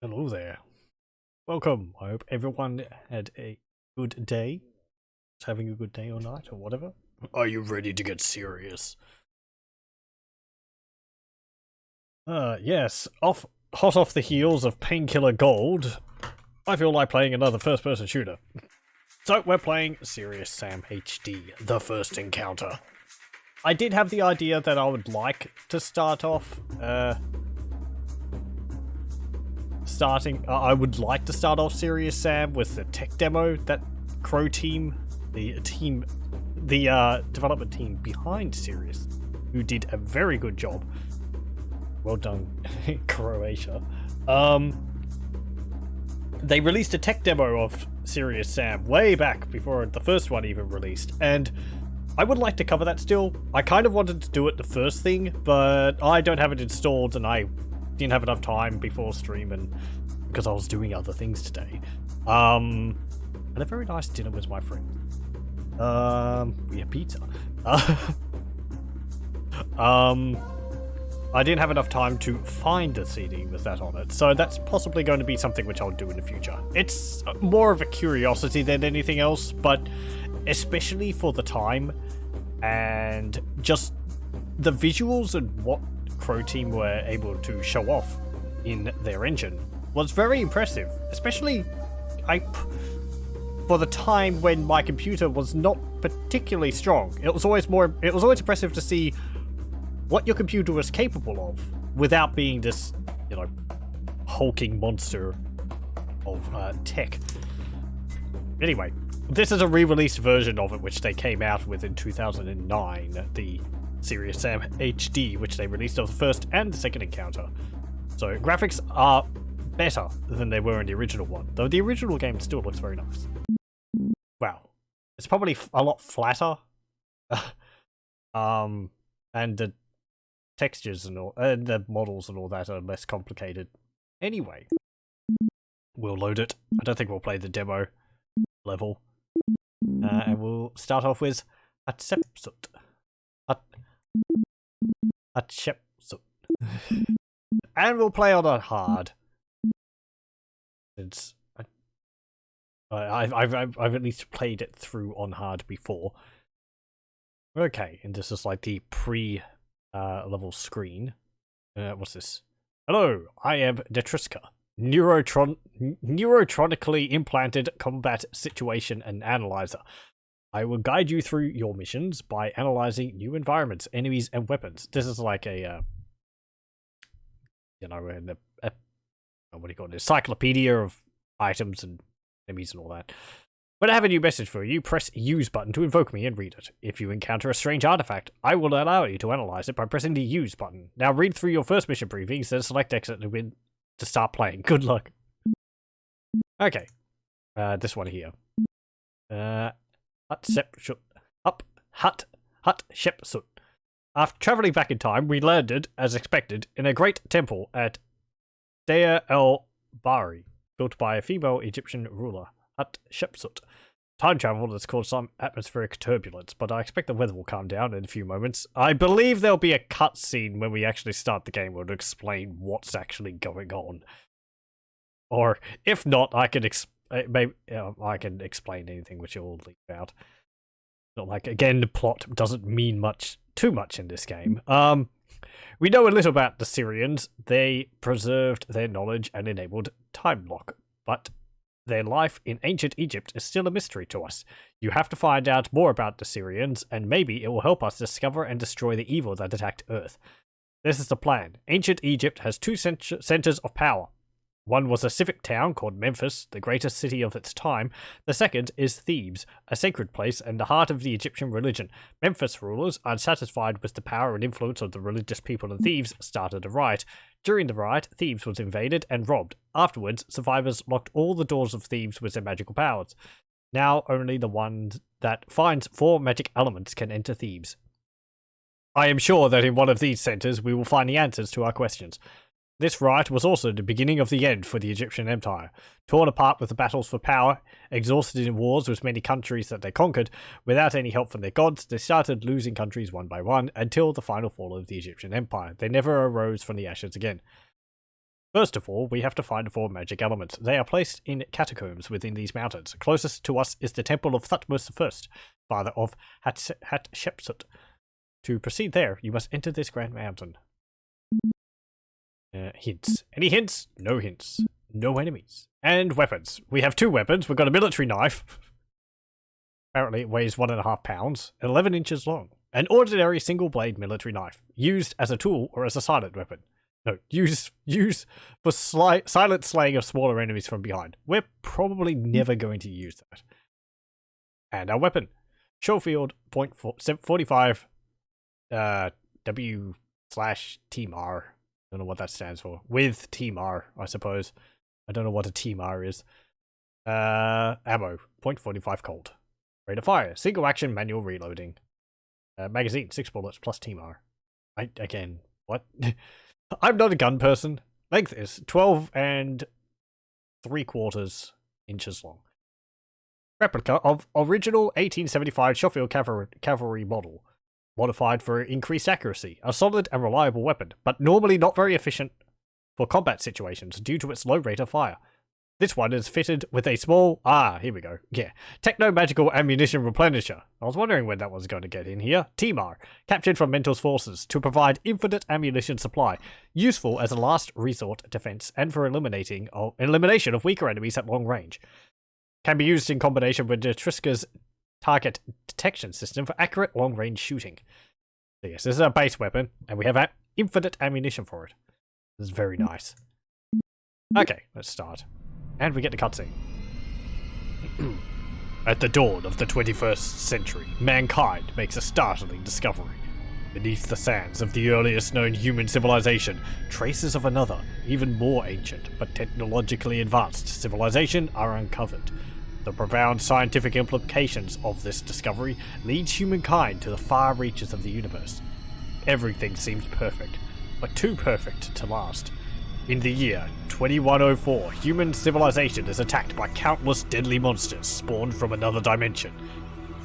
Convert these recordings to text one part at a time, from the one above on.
Hello there. Welcome. I hope everyone had a good day. Is having a good day or night or whatever. Are you ready to get serious? Yes. Hot off the heels of Painkiller Gold, I feel like playing another first-person shooter. So we're playing Serious Sam HD, The First Encounter. I did have the idea that I would like to start off, I would like to start off Serious Sam with the tech demo that Crow team, the development team behind Serious, who did a very good job. Well done, Croatia. They released a tech demo of Serious Sam way back before the first one even released, and I would like to cover that still. I kind of wanted to do it the first thing, but I don't have it installed and I didn't have enough time before stream and because I was doing other things today. And a very nice dinner with my friend. We had pizza. I didn't have enough time to find a CD with that on it, so that's possibly going to be something which I'll do in the future. It's more of a curiosity than anything else, but especially for the time and just the visuals and what Crow team were able to show off in their engine was very impressive, especially for the time when my computer was not particularly strong. It was always impressive to see what your computer was capable of without being this, hulking monster of tech. Anyway, this is a re-released version of it which they came out with in 2009, the Serious Sam HD, which they released of the first and the second encounter. So graphics are better than they were in the original one, though the original game still looks very nice. Wow. It's probably a lot flatter. And the textures and the models and all that are less complicated. Anyway, we'll load it. I don't think we'll play the demo level. And we'll start off with Hatshepsut. Hatshepsut. And we'll play on hard. It's I've at least played it through on hard before. Okay, and this is like the level screen. What's this? Hello, I am Detriska, neurotronically implanted combat situation and analyzer. I will guide you through your missions by analyzing new environments, enemies, and weapons. This is like a, what do you call it? Encyclopedia of items and enemies and all that. When I have a new message for you, press Use button to invoke me and read it. If you encounter a strange artifact, I will allow you to analyze it by pressing the Use button. Now read through your first mission briefings, then select Exit to start playing. Good luck. Okay. This one here. Hatshepsut. Hatshepsut. After travelling back in time, we landed, as expected, in a great temple at Deir el-Bahri, built by a female Egyptian ruler, Hatshepsut. Time travel has caused some atmospheric turbulence, but I expect the weather will calm down in a few moments. I believe there'll be a cutscene when we actually start the game where it'll explain what's actually going on. Or, if not, I can I can explain anything which you'll leave out. Not like, again, the plot doesn't mean too much in this game. We know a little about the Syrians. They preserved their knowledge and enabled time lock, but their life in ancient Egypt is still a mystery to us. You have to find out more about the Syrians, and maybe it will help us discover and destroy the evil that attacked Earth. This is the plan. Ancient Egypt has two centers of power. One was a civic town called Memphis, the greatest city of its time. The second is Thebes, a sacred place and the heart of the Egyptian religion. Memphis rulers, unsatisfied with the power and influence of the religious people of Thebes, started a riot. During the riot, Thebes was invaded and robbed. Afterwards, survivors locked all the doors of Thebes with their magical powers. Now only the one that finds 4 magic elements can enter Thebes. I am sure that in one of these centers we will find the answers to our questions. This riot was also the beginning of the end for the Egyptian Empire. Torn apart with the battles for power, exhausted in wars with many countries that they conquered, without any help from their gods, they started losing countries one by one until the final fall of the Egyptian Empire. They never arose from the ashes again. First of all, we have to find 4 magic elements. They are placed in catacombs within these mountains. Closest to us is the temple of Thutmose I, father of Hatshepsut. To proceed there, you must enter this grand mountain. Hints. Any hints? No hints. No enemies. And weapons. We have 2 weapons. We've got a military knife. Apparently it weighs 1.5 pounds, 11 inches long. An ordinary single-blade military knife, used as a tool or as a silent weapon. No, use for silent slaying of smaller enemies from behind. We're probably never going to use that. And our weapon. Schofield .45 W/TMAR. Don't know what that stands for. With TMAR, I suppose. I don't know what a TMAR is. Ammo. .45 Colt. Rate of fire. Single action manual reloading. Magazine. 6 bullets plus TMAR. Again, what? I'm not a gun person. Length is 12 3/4 inches long. Replica of original 1875 Schofield cavalry model. Modified for increased accuracy. A solid and reliable weapon, but normally not very efficient for combat situations due to its low rate of fire. This one is fitted with a small, here we go, techno-magical ammunition replenisher. I was wondering when that was going to get in here. TMAR, captured from Mentor's forces to provide infinite ammunition supply, useful as a last resort defense and for elimination of weaker enemies at long range. Can be used in combination with Triska's target detection system for accurate long-range shooting. So yes, this is a base weapon, and we have infinite ammunition for it. This is very nice. Okay, let's start. And we get the cutscene. At the dawn of the 21st century, mankind makes a startling discovery. Beneath the sands of the earliest known human civilization, traces of another, even more ancient, but technologically advanced civilization are uncovered. The profound scientific implications of this discovery leads humankind to the far reaches of the universe. Everything seems perfect, but too perfect to last. In the year 2104, human civilization is attacked by countless deadly monsters spawned from another dimension.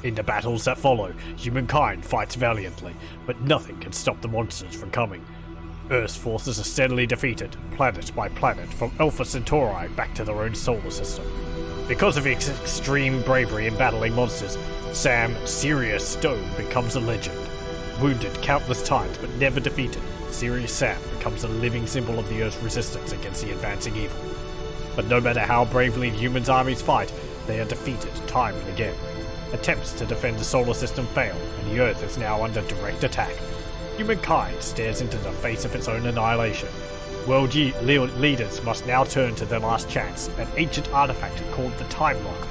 In the battles that follow, humankind fights valiantly, but nothing can stop the monsters from coming. Earth's forces are steadily defeated, planet by planet, from Alpha Centauri back to their own solar system. Because of his extreme bravery in battling monsters, Sam Sirius Stone becomes a legend. Wounded countless times but never defeated, Sirius Sam becomes a living symbol of the Earth's resistance against the advancing evil. But no matter how bravely humans' armies fight, they are defeated time and again. Attempts to defend the solar system fail, and the Earth is now under direct attack. Humankind stares into the face of its own annihilation. World leaders must now turn to their last chance, an ancient artifact called the Time Lock,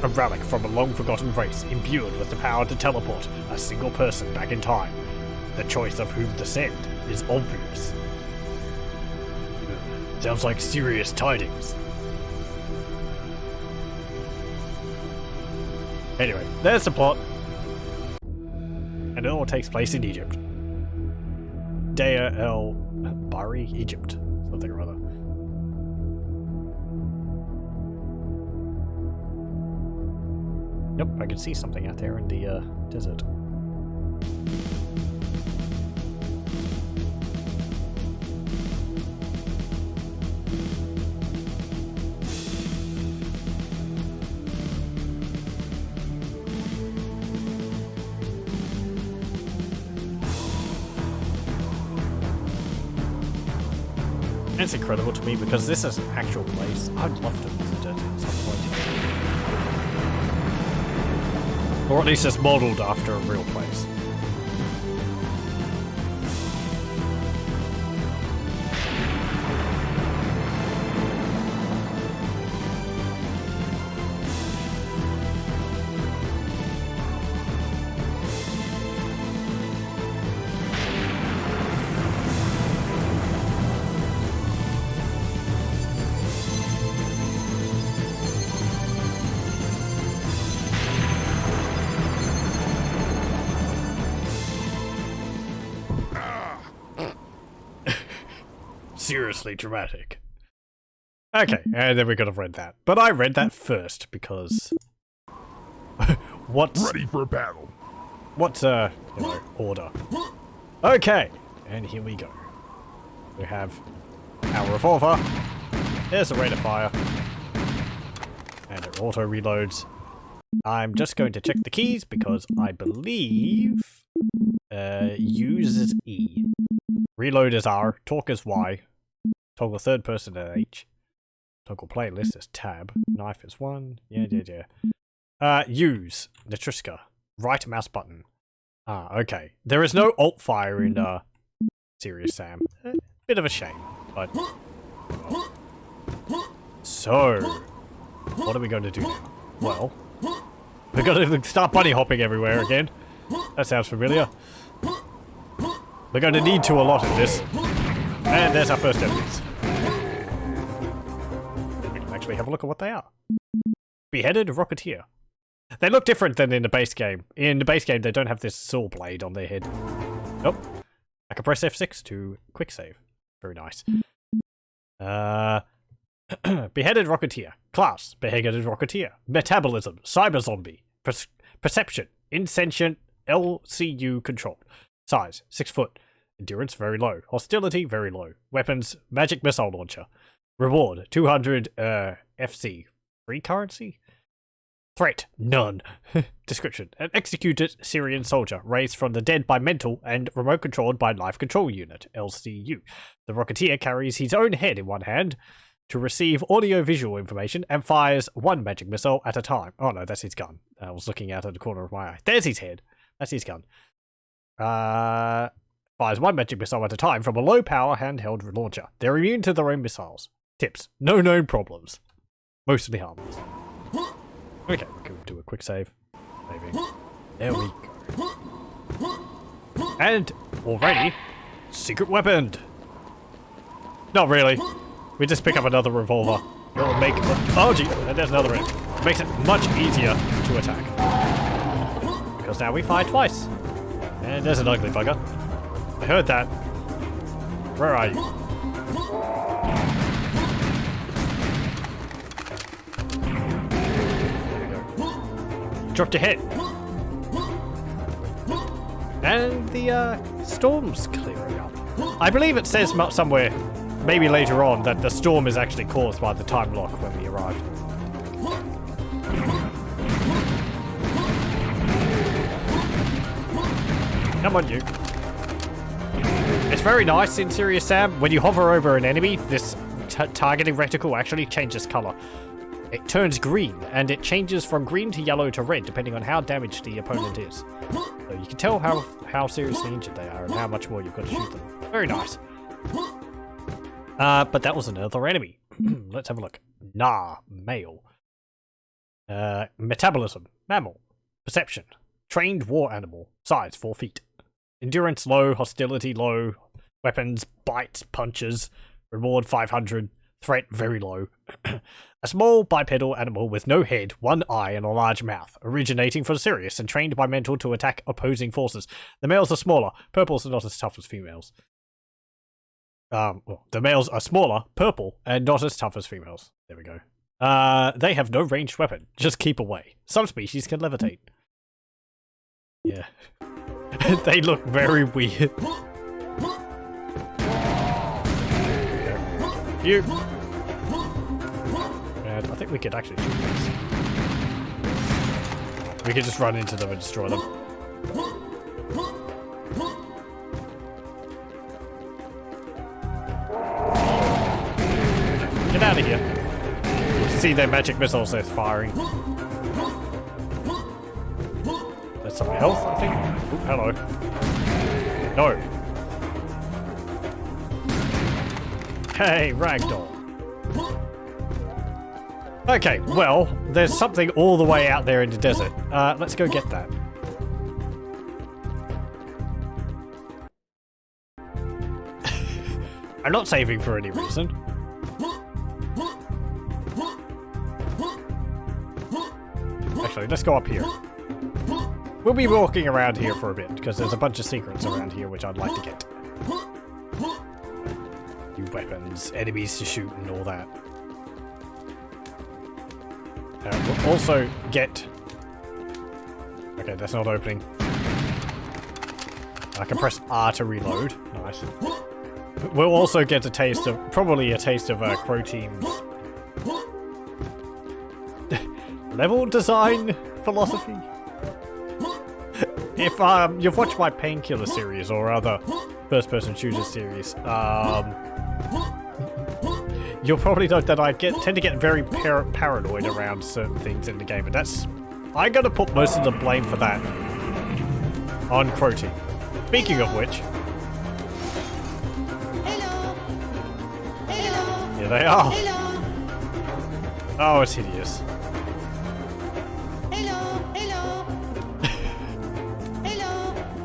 a relic from a long-forgotten race imbued with the power to teleport a single person back in time. The choice of whom to send is obvious. Sounds like serious tidings. Anyway, there's the plot. And it all takes place in Egypt. Deir el-Bahari, Egypt. Something or other. Yep, I can see something out there in the desert. It's incredible to me because this is an actual place. I'd love to visit it at some point. Or at least it's modelled after a real place. Seriously dramatic. Okay, and then we could have read that. But I read that first because... what's... Ready for battle. What's, order. Okay, and here we go. We have Our revolver. There's the rate of fire. And it auto reloads. I'm just going to check the keys because I believe use is E. Reload is R. Talk is Y. Toggle third person is H. Toggle playlist is tab. Knife is 1. Yeah. Use. Nitriska. Right mouse button. Ah, okay. There is no alt fire in Serious Sam. Bit of a shame, but... So, what are we going to do now? Well, we're going to start bunny hopping everywhere again. That sounds familiar. We're going to need to a lot of this. And there's our first evidence. We can actually have a look at what they are. Beheaded Rocketeer. They look different than in the base game. In the base game, they don't have this saw blade on their head. Nope. I can press F6 to quick save. Very nice. Beheaded Rocketeer. Class. Beheaded Rocketeer. Metabolism. Cyber Zombie. Perception. Insentient. LCU controlled. Size. 6 foot. Endurance. Very low. Hostility. Very low. Weapons. Magic missile launcher. Reward. 200 FC. Free currency? Threat. None. Description. An executed Syrian soldier raised from the dead by mental and remote controlled by life control unit. LCU. The Rocketeer carries his own head in one hand to receive audio-visual information and fires one magic missile at a time. Oh no, that's his gun. I was looking out of the corner of my eye. There's his head. That's his gun. Fires one magic missile at a time from a low-power handheld launcher. They're immune to their own missiles. Tips. No known problems. Mostly harmless. Okay, we can do a quick save. Maybe. There we go. And already, secret weapon. Not really. We just pick up another revolver. It'll make... Oh, gee. And there's another one. It makes it much easier to attack. Because now we fire twice. And there's an ugly bugger. I heard that. Where are you? Dropped your head. And the storm's clearing up. I believe it says somewhere, maybe later on, that the storm is actually caused by the time lock when we arrived. Come on, you. It's very nice in Serious Sam. When you hover over an enemy, this targeting reticle actually changes color. It turns green, and it changes from green to yellow to red, depending on how damaged the opponent is. So you can tell how seriously injured they are and how much more you've got to shoot them. Very nice. But that was another enemy. Let's have a look. Nah, male. Metabolism, mammal. Perception, trained war animal. Size, 4 feet. Endurance low, hostility low. Weapons, bites, punches. Reward 500. Threat very low. A small bipedal animal with no head, one eye, and a large mouth, originating from Sirius and trained by mental to attack opposing forces. The males are smaller. Purples are not as tough as females. Well, the males are smaller, purple, and not as tough as females. There we go. They have no ranged weapon. Just keep away. Some species can levitate. Yeah. They look very weird. You. And I think we could actually shoot this. We could just run into them and destroy them. Get out of here. You can see their magic missiles they're firing. That's some health, I think. Ooh, hello. No. Hey, ragdoll. Okay, well, there's something all the way out there in the desert. Let's go get that. I'm not saving for any reason. Actually, let's go up here. We'll be walking around here for a bit, because there's a bunch of secrets around here which I'd like to get. New weapons, enemies to shoot, and all that. We'll also get... Okay, that's not opening. I can press R to reload. Nice. we'll also get a taste of, probably a taste of Crow Team's level design philosophy. If you've watched my Painkiller series or other first-person shooter series, you'll probably note that I tend to get very paranoid around certain things in the game, and I'm gonna put most of the blame for that on Crow Team. Speaking of which, here they are. Oh, it's hideous.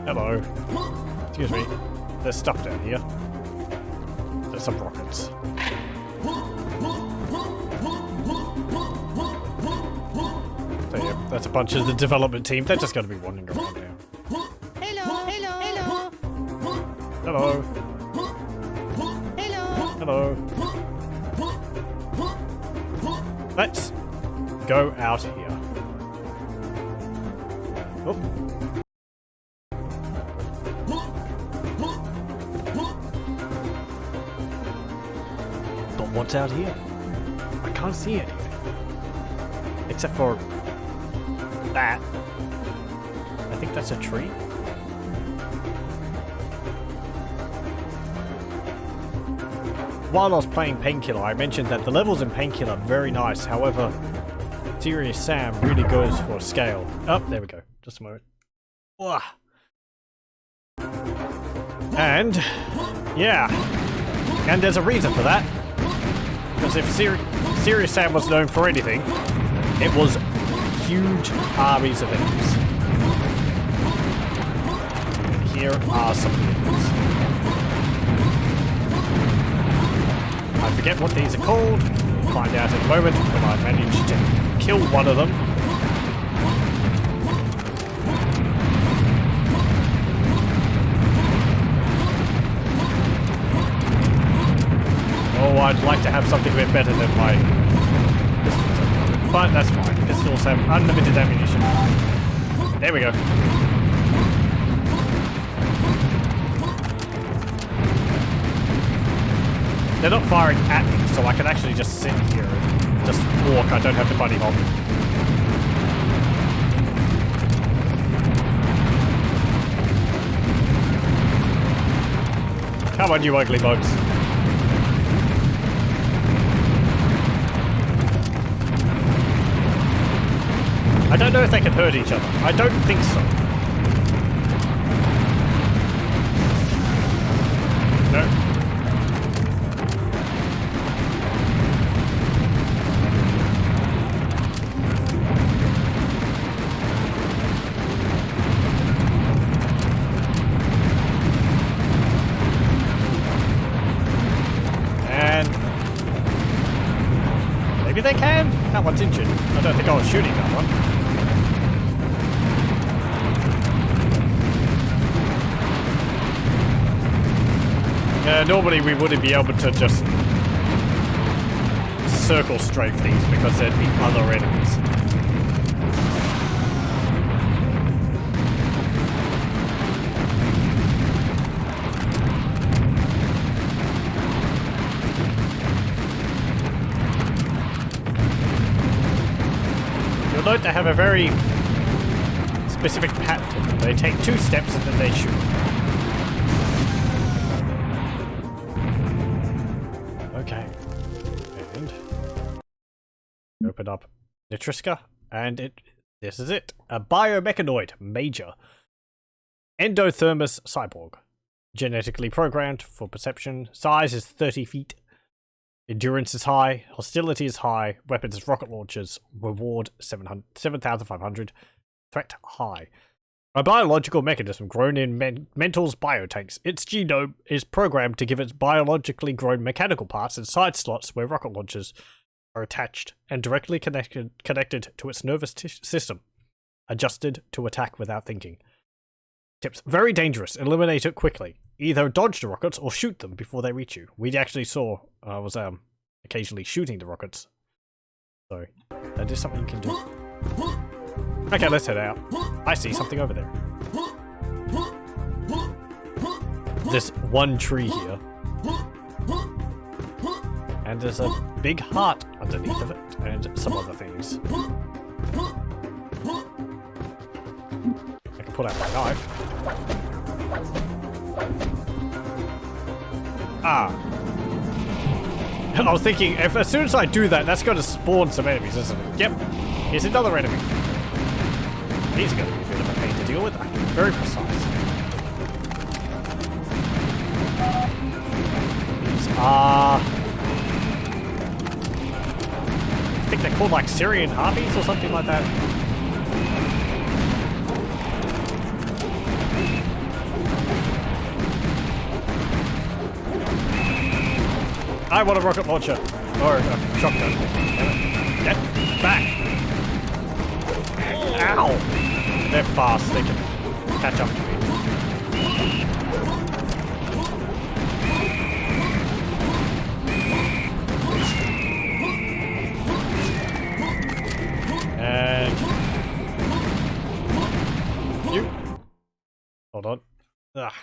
Hello. Excuse me. There's stuff down here. There's some rockets. So yeah, that's a bunch of the development team. They're just going to be wandering around now. Hello. Hello. Let's go out here. Oh. But what's out here? I can't see anything. Except for that. I think that's a tree. While I was playing Painkiller, I mentioned that the levels in Painkiller are very nice. However, Serious Sam really goes for scale. Oh, there we go. Just a moment. Ugh. And, yeah. And there's a reason for that. Because if Serious Sam was known for anything, it was huge armies of enemies. And here are some enemies. I forget what these are called. We'll find out in a moment when I manage to kill one of them. Oh, I'd like to have something a bit better than my pistols. But that's fine. Pistols have unlimited ammunition. There we go. They're not firing at me, so I can actually just sit here and just walk. I don't have to bunny hop. Come on, you ugly bugs. I don't know if they can hurt each other. I don't think so. No. Maybe they can? That one's injured. I don't think I was shooting that one. Yeah, normally we wouldn't be able to just circle strafe these because there'd be other enemies. Note they have a very specific pattern. They take 2 steps and then they shoot. Okay. And open up Nitriska, and this is it. A biomechanoid major. Endothermus cyborg. Genetically programmed for perception. Size is 30 feet. Endurance is high, hostility is high, weapons is rocket launchers, reward 7,500, threat high. A biological mechanism grown in Mental's biotanks. Its genome is programmed to give it biologically grown mechanical parts and side slots where rocket launchers are attached and directly connected to its nervous system, adjusted to attack without thinking. Tips: very dangerous, eliminate it quickly. Either dodge the rockets or shoot them before they reach you. We actually saw I was occasionally shooting the rockets. So that is something you can do. Okay, let's head out. I see something over there. This one tree here. And there's a big heart underneath of it, and some other things. I can pull out my knife. Ah. I was thinking, if as soon as I do that, that's going to spawn some enemies, isn't it? Yep. Here's another enemy. These are going to be a bit of a pain to deal with. Very precise. These are... I think they're called like Syrian armies or something like that. I want a rocket launcher. Or a shotgun. Get back. Ow! They're fast. They can catch up to me. And... you. Hold on. Ugh.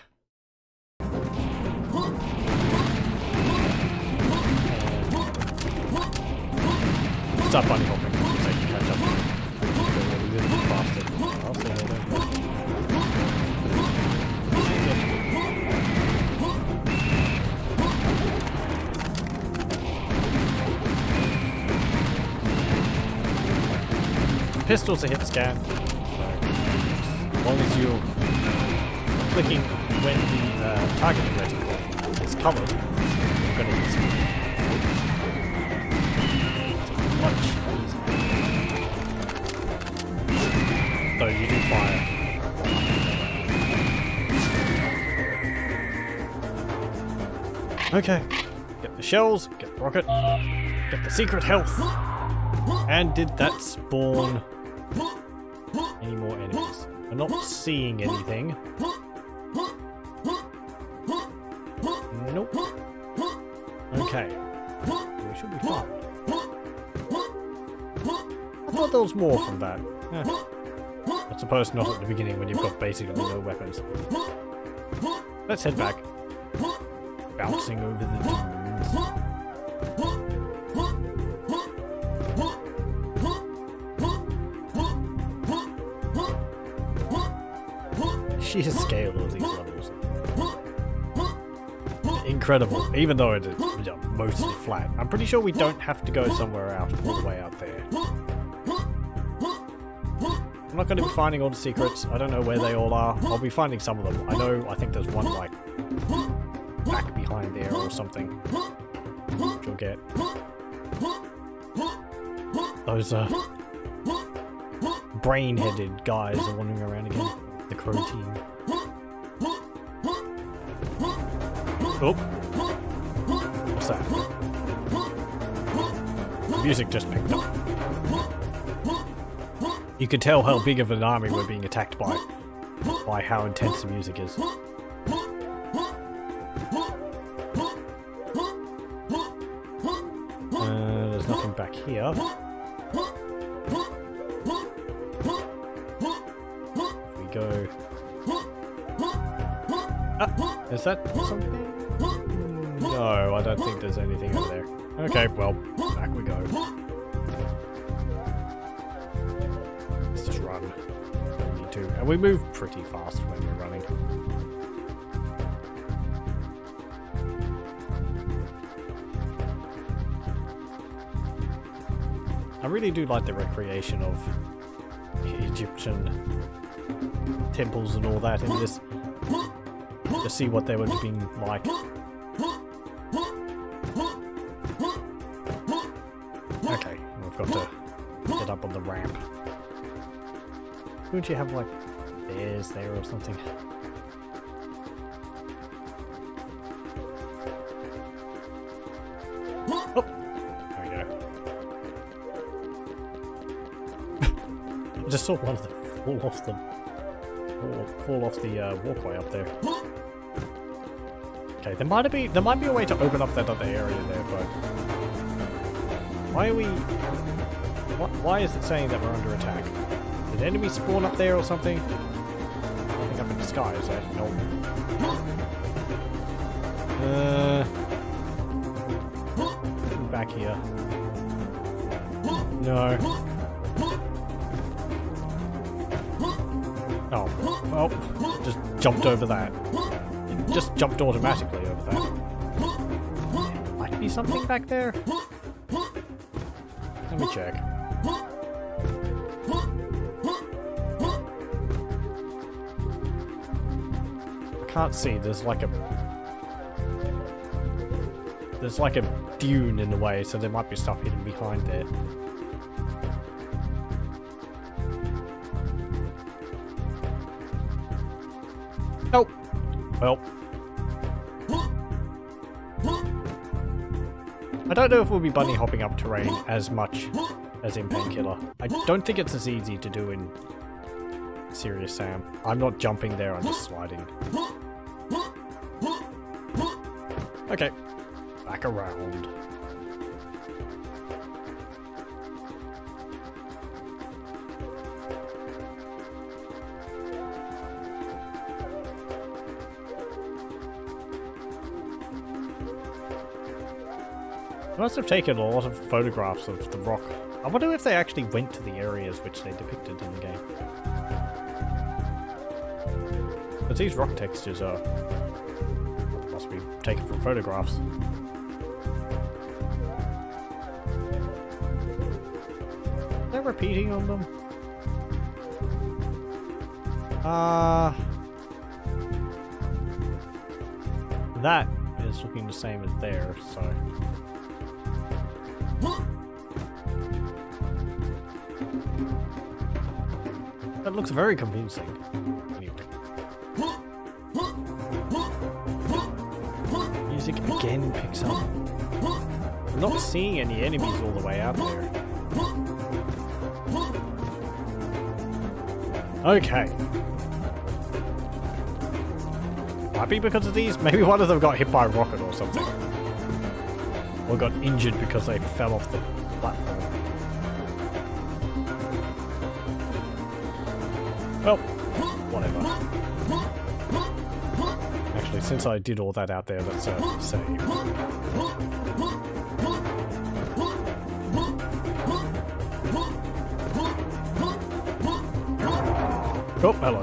Stop bunny hopping so you can catch up. Faster. Pistol's a hit scan. So, as long as you're clicking when the targeting reticle is covered, you're going to hit scan. Much easier. So you do fire. Okay. Get the shells, get the rocket, get the secret health. And did that spawn any more enemies? I'm not seeing anything. Nope. Okay. We should be fine. I thought there was more from that. Yeah. I suppose not at the beginning when you've got basically no weapons. Let's head back. Bouncing over the dunes. Sheer scale of these levels. Incredible, even though it is mostly flat. I'm pretty sure we don't have to go somewhere out all the way out there. I'm not going to be finding all the secrets. I don't know where they all are. I'll be finding some of them. I think there's one like back behind there or something. Which you'll get. Those brain-headed guys are wandering around again. The crow team. Oh. What's that? The music just picked up. You can tell how big of an army we're being attacked by how intense the music is. There's nothing back here. If we go... Ah, is that something? No, I don't think there's anything over there. Okay, well, back we go. Let's just run. Don't need to. And we move pretty fast when we're running. I really do like the recreation of Egyptian temples and all that in this. To see what they would have been like. Okay, we've got to get up on the ramp. Couldn't you have like bears there or something? Oh, there we go. I just saw one of them fall off the walkway up there. Okay, there might be a way to open up that other area there, but why are we? Why is it saying that we're under attack? Did enemies spawn up there or something? Nothing up in the sky, is there? Nope. back here. No. Oh, well, just jumped over that. It just jumped automatically over that. Might be something back there. Let me check. I can't see. There's like a dune in the way, so there might be stuff hidden behind there. Nope. Well. I don't know if we'll be bunny hopping up terrain as much as in Painkiller. I don't think it's as easy to do in Serious Sam. I'm not jumping there, I'm just sliding. Okay. Back around. I must have taken a lot of photographs of the rock. I wonder if they actually went to the areas which they depicted in the game. But these rock textures are... must be taken from photographs. They're repeating on them? That is looking the same as theirs, so... That looks very convincing. Anyway. Music again picks up. I'm not seeing any enemies all the way out there. Okay. Might be because of these. Maybe one of them got hit by a rocket or something. Or got injured because they fell off the platform. Well, whatever. Actually, since I did all that out there, let's save. Oh, hello.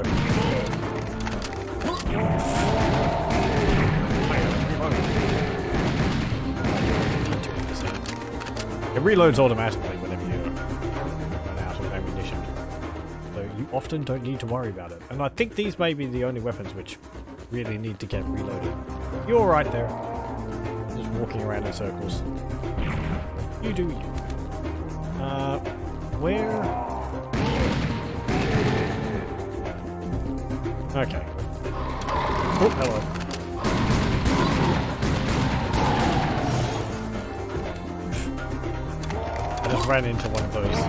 It reloads automatically whenever you run out of ammunition. So you often don't need to worry about it. And I think these may be the only weapons which really need to get reloaded. You're right there. Just walking around in circles. You do you. Where? Okay. Oh, hello. I just ran into one of those.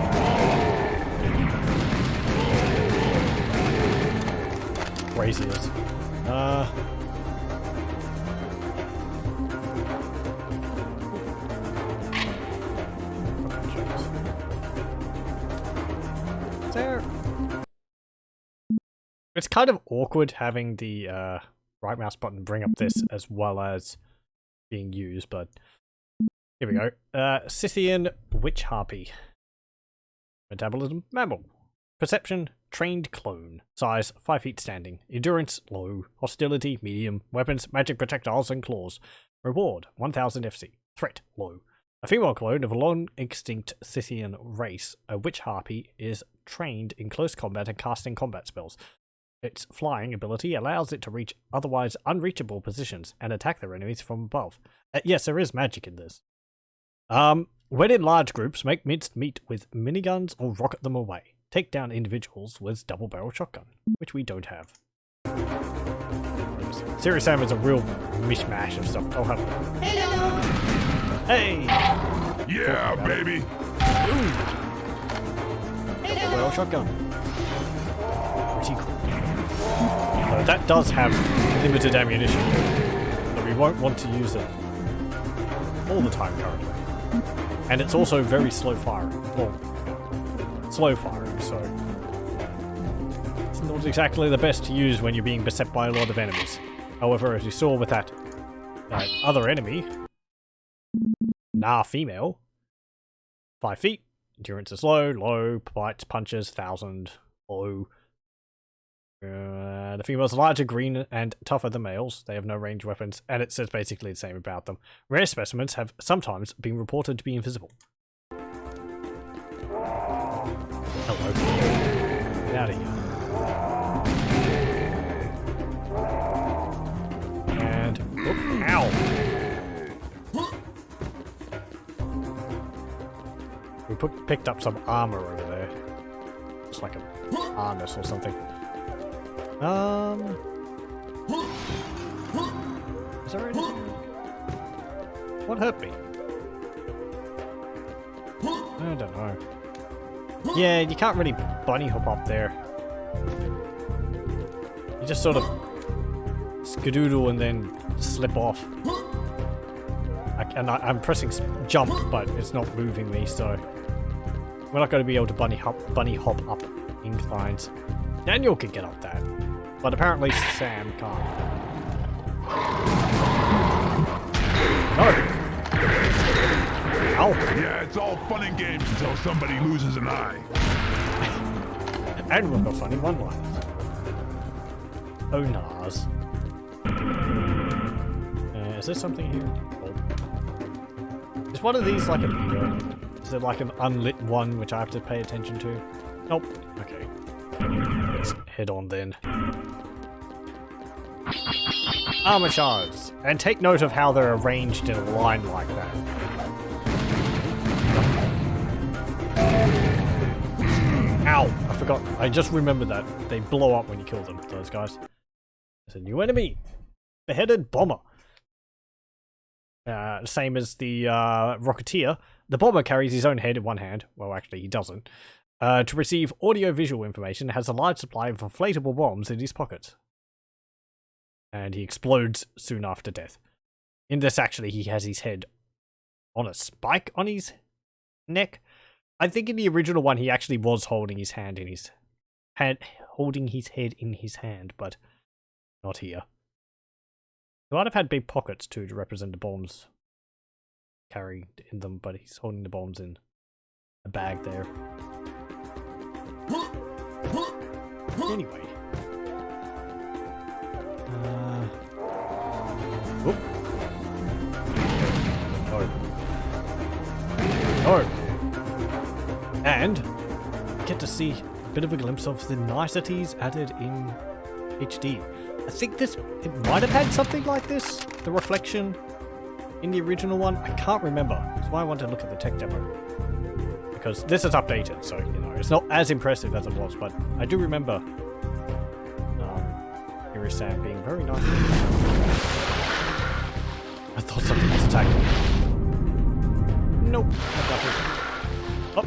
Braziers. There. It's kind of awkward having the right mouse button bring up this as well as being used, but here we go. Scythian Witch Harpy. Metabolism, mammal. Perception, trained clone. Size, 5 feet standing. Endurance, low. Hostility, medium. Weapons, magic projectiles and claws. Reward, 1000 FC. Threat, low. A female clone of a long-extinct Scythian race, a witch harpy is trained in close combat and casting combat spells. Its flying ability allows it to reach otherwise unreachable positions and attack their enemies from above. Yes, there is magic in this. When in large groups, make minced meat with miniguns or rocket them away. Take down individuals with double-barrel shotgun, which we don't have. Serious Sam is a real mishmash of stuff. Oh, hello. Hello! Hey! Yeah, baby! Ooh. Double-barrel shotgun. Pretty cool. So that does have limited ammunition, so we won't want to use it all the time currently. And it's also very slow firing. Well, slow firing, so it's not exactly the best to use when you're being beset by a lot of enemies. However, as you saw with that other enemy, Nah female. 5 feet. Endurance is low. Low. Bites, punches, 1000. Low. The females are larger, green, and tougher than males. They have no ranged weapons, and it says basically the same about them. Rare specimens have sometimes been reported to be invisible. Hello. Get out of here. And... oh, ow! We picked up some armor over there. It's like a harness or something. Is there anything? What hurt me? I don't know. Yeah, you can't really bunny hop up there. You just sort of skadoodle and then slip off. I'm pressing jump, but it's not moving me, so we're not going to be able to bunny hop up inclines. Daniel can get up that, but apparently Sam can't. No. Ow. Yeah, it's all fun and games until somebody loses an eye. And we've got funny one-liners. Oh, Nars. Is there something here? Oh. Is one of these like a leader? Is there like an unlit one which I have to pay attention to? Nope. Okay. Let's head on then. Armor shards. And take note of how they're arranged in a line like that. Ow! I forgot. I just remembered that. They blow up when you kill them, those guys. There's a new enemy! Beheaded bomber. Same as the Rocketeer. The bomber carries his own head in one hand. Well, actually, he doesn't. To receive audio-visual information, has a large supply of inflatable bombs in his pockets. And he explodes soon after death. In this, actually, he has his head on a spike on his neck. I think in the original one, he actually was holding his hand in his hand, holding his head in his hand, but not here. He might have had big pockets too to represent the bombs carried in them, but he's holding the bombs in a bag there. Anyway. Whoop. No. No. And get to see a bit of a glimpse of the niceties added in HD. I think it might have had something like this, the reflection in the original one. I can't remember. That's why I want to look at the tech demo. Because this is updated, so, you know, it's not as impressive as it was, but I do remember here is Sam being very nice. I thought something was attacking me. Nope, that's nothing. Oh.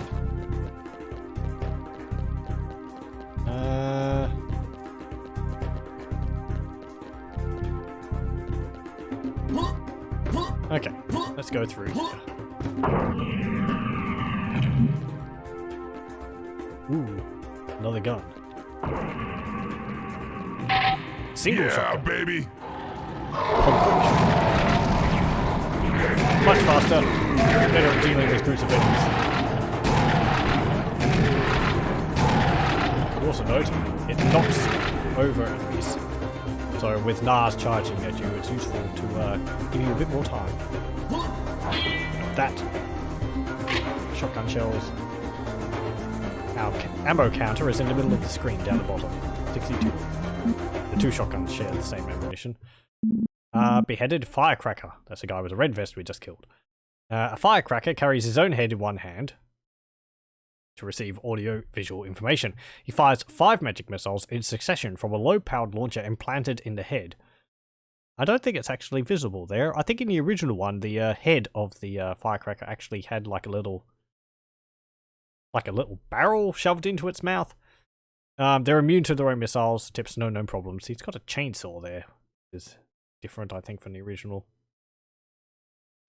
Okay, let's go through here. Ooh, another gun. Single shotgun. Baby. Much faster. Better at dealing with groups of enemies. Also note, it knocks over enemies. So with Nars charging at you, it's useful to give you a bit more time. That. Shotgun shells. Our ammo counter is in the middle of the screen down the bottom. 62. The two shotguns share the same ammunition. Beheaded firecracker. That's a guy with a red vest we just killed. A firecracker carries his own head in one hand to receive audio-visual information. He fires 5 magic missiles in succession from a low-powered launcher implanted in the head. I don't think it's actually visible there. I think in the original one, the head of the firecracker actually had like a little barrel shoved into its mouth. They're immune to their own missiles. Tips no known problems. He's got a chainsaw there. It's different, I think, from the original.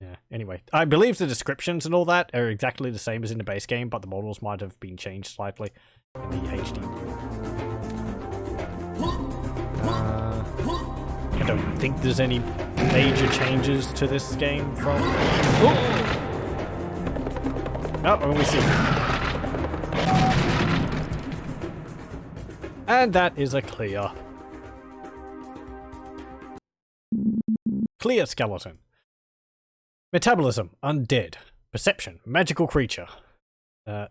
Yeah, anyway. I believe the descriptions and all that are exactly the same as in the base game, but the models might have been changed slightly in the HD. I don't think there's any major changes to this game from... Oh! Oh, and we see. And that is a Kleer. Kleer skeleton. Metabolism, undead. Perception, magical creature.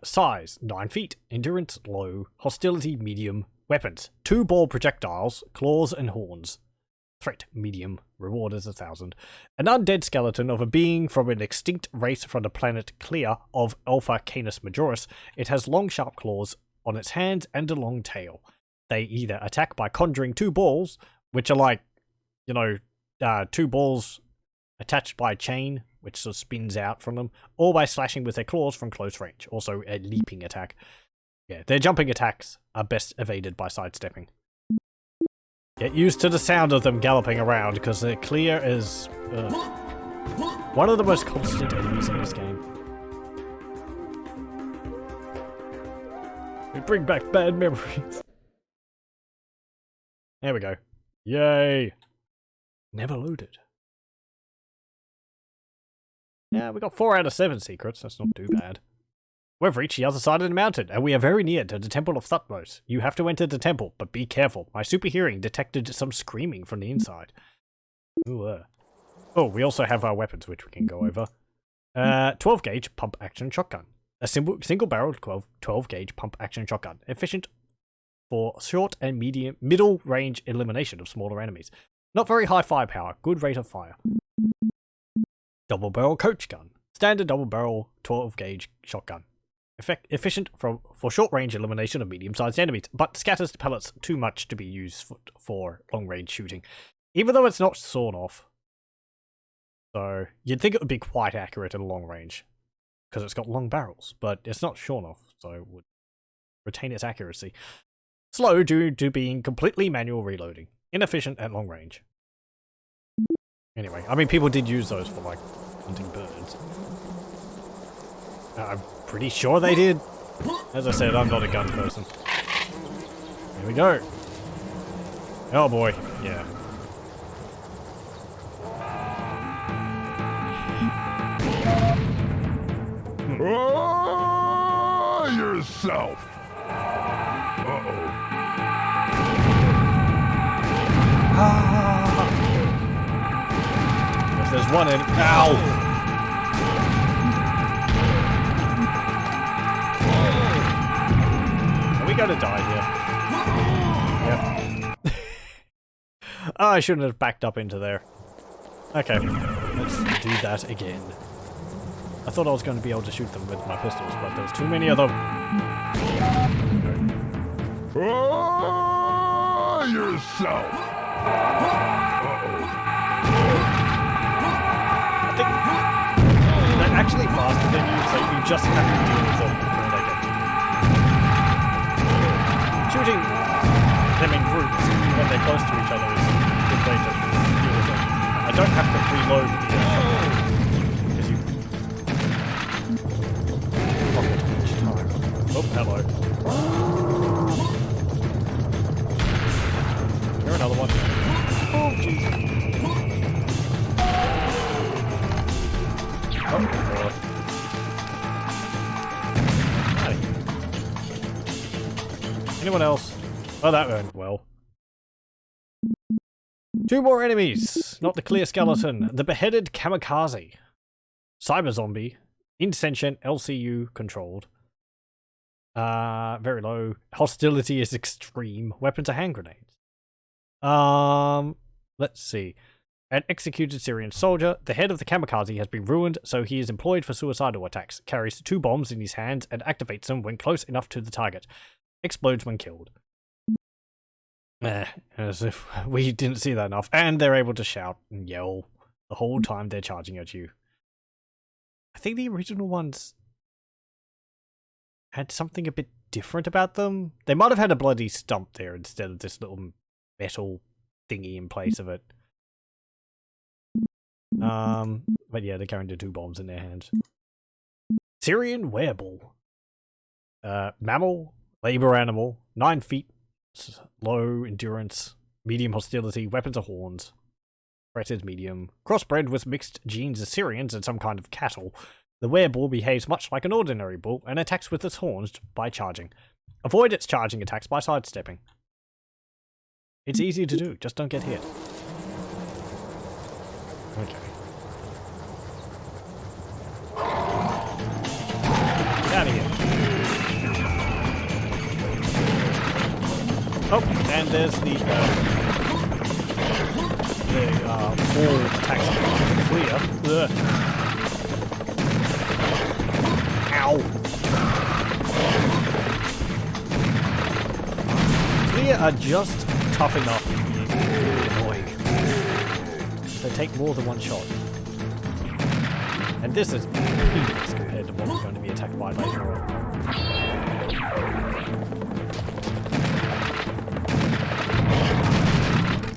Size, 9 feet. Endurance, low. Hostility, medium. Weapons, 2 ball projectiles, claws and horns. Threat, medium. Reward is 1,000. An undead skeleton of a being from an extinct race from the planet Kleer of Alpha Canis Majoris. It has long sharp claws on its hands and a long tail. They either attack by conjuring 2 balls, which are like, 2 balls attached by a chain, which sort of spins out from them, or by slashing with their claws from close range. Also a leaping attack. Yeah, their jumping attacks are best evaded by sidestepping. Get used to the sound of them galloping around, because the Kleer is one of the most constant enemies in this game. We bring back bad memories. There we go. Yay! Never loaded. Yeah, we got 4 out of 7 secrets. That's not too bad. We've reached the other side of the mountain, and we are very near to the Temple of Thutmose. You have to enter the temple, but be careful. My super hearing detected some screaming from the inside. Ooh, Oh, we also have our weapons, which we can go over. 12 gauge pump action shotgun. A single barreled 12 gauge pump action shotgun. Efficient for short and middle range elimination of smaller enemies. Not very high firepower, good rate of fire. Double barrel coach gun. Standard double barrel 12 gauge shotgun. Efficient for short range elimination of medium sized enemies, but scatters pellets too much to be used for long range shooting. Even though it's not sawn off. So you'd think it would be quite accurate at long range, because it's got long barrels, but it's not shorn off, so it would retain its accuracy. Slow due to being completely manual reloading. Inefficient at long range. Anyway, I mean, people did use those for, like, hunting birds. I'm pretty sure they did. As I said, I'm not a gun person. Here we go. Oh boy, yeah. Oh, yourself. Uh-oh. If there's one in... Ow! Are we gonna die here? Yep. Oh, I shouldn't have backed up into there. Okay, let's do that again. I thought I was going to be able to shoot them with my pistols, but there's too many of them. Oh, yourself. I think they're actually faster than you, so you just have to deal with them before they get to you. Shooting them in groups when they're close to each other is a good way to deal with them. I don't have to reload because you pocket each time. Oh, hello. Here's another one. Oh, jeez. Oh, hey. Anyone else? Oh, that went well. 2 more enemies! Not the Kleer skeleton. The beheaded Kamakazi. Cyber zombie. Insentient LCU controlled. Very low. Hostility is extreme. Weapons are hand grenades. Let's see. An executed Syrian soldier. The head of the Kamakazi has been ruined, so he is employed for suicidal attacks. Carries 2 bombs in his hands and activates them when close enough to the target. Explodes when killed. As if we didn't see that enough. And they're able to shout and yell the whole time they're charging at you. I think the original ones had something a bit different about them. They might have had a bloody stump there instead of this little metal thingy in place of it. But yeah, they're carrying the 2 bombs in their hands. Syrian wereball. Mammal, labor animal, 9 feet, low endurance, medium hostility, weapons are horns. Threat is medium. Crossbred with mixed genes Assyrians and some kind of cattle. The werebull behaves much like an ordinary bull and attacks with its horns by charging. Avoid its charging attacks by sidestepping. It's easy to do, just don't get hit. Okay. Get out of here. Oh, and there's the ball attacks Kleer. Ugh. Ow. Kleer are just tough enough to be annoying. They take more than one shot. And this is peanuts compared to what we're going to be attacked by later on.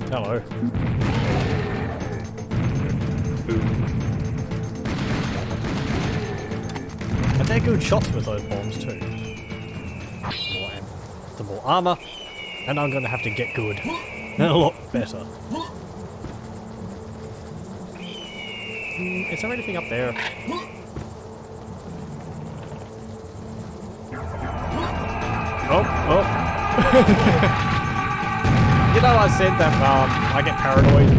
Hello. Boom. And they're good shots with those bombs too. Some more armor. And I'm going to have to get good. And a lot better. Is there anything up there? Oh. You know, I said that I get paranoid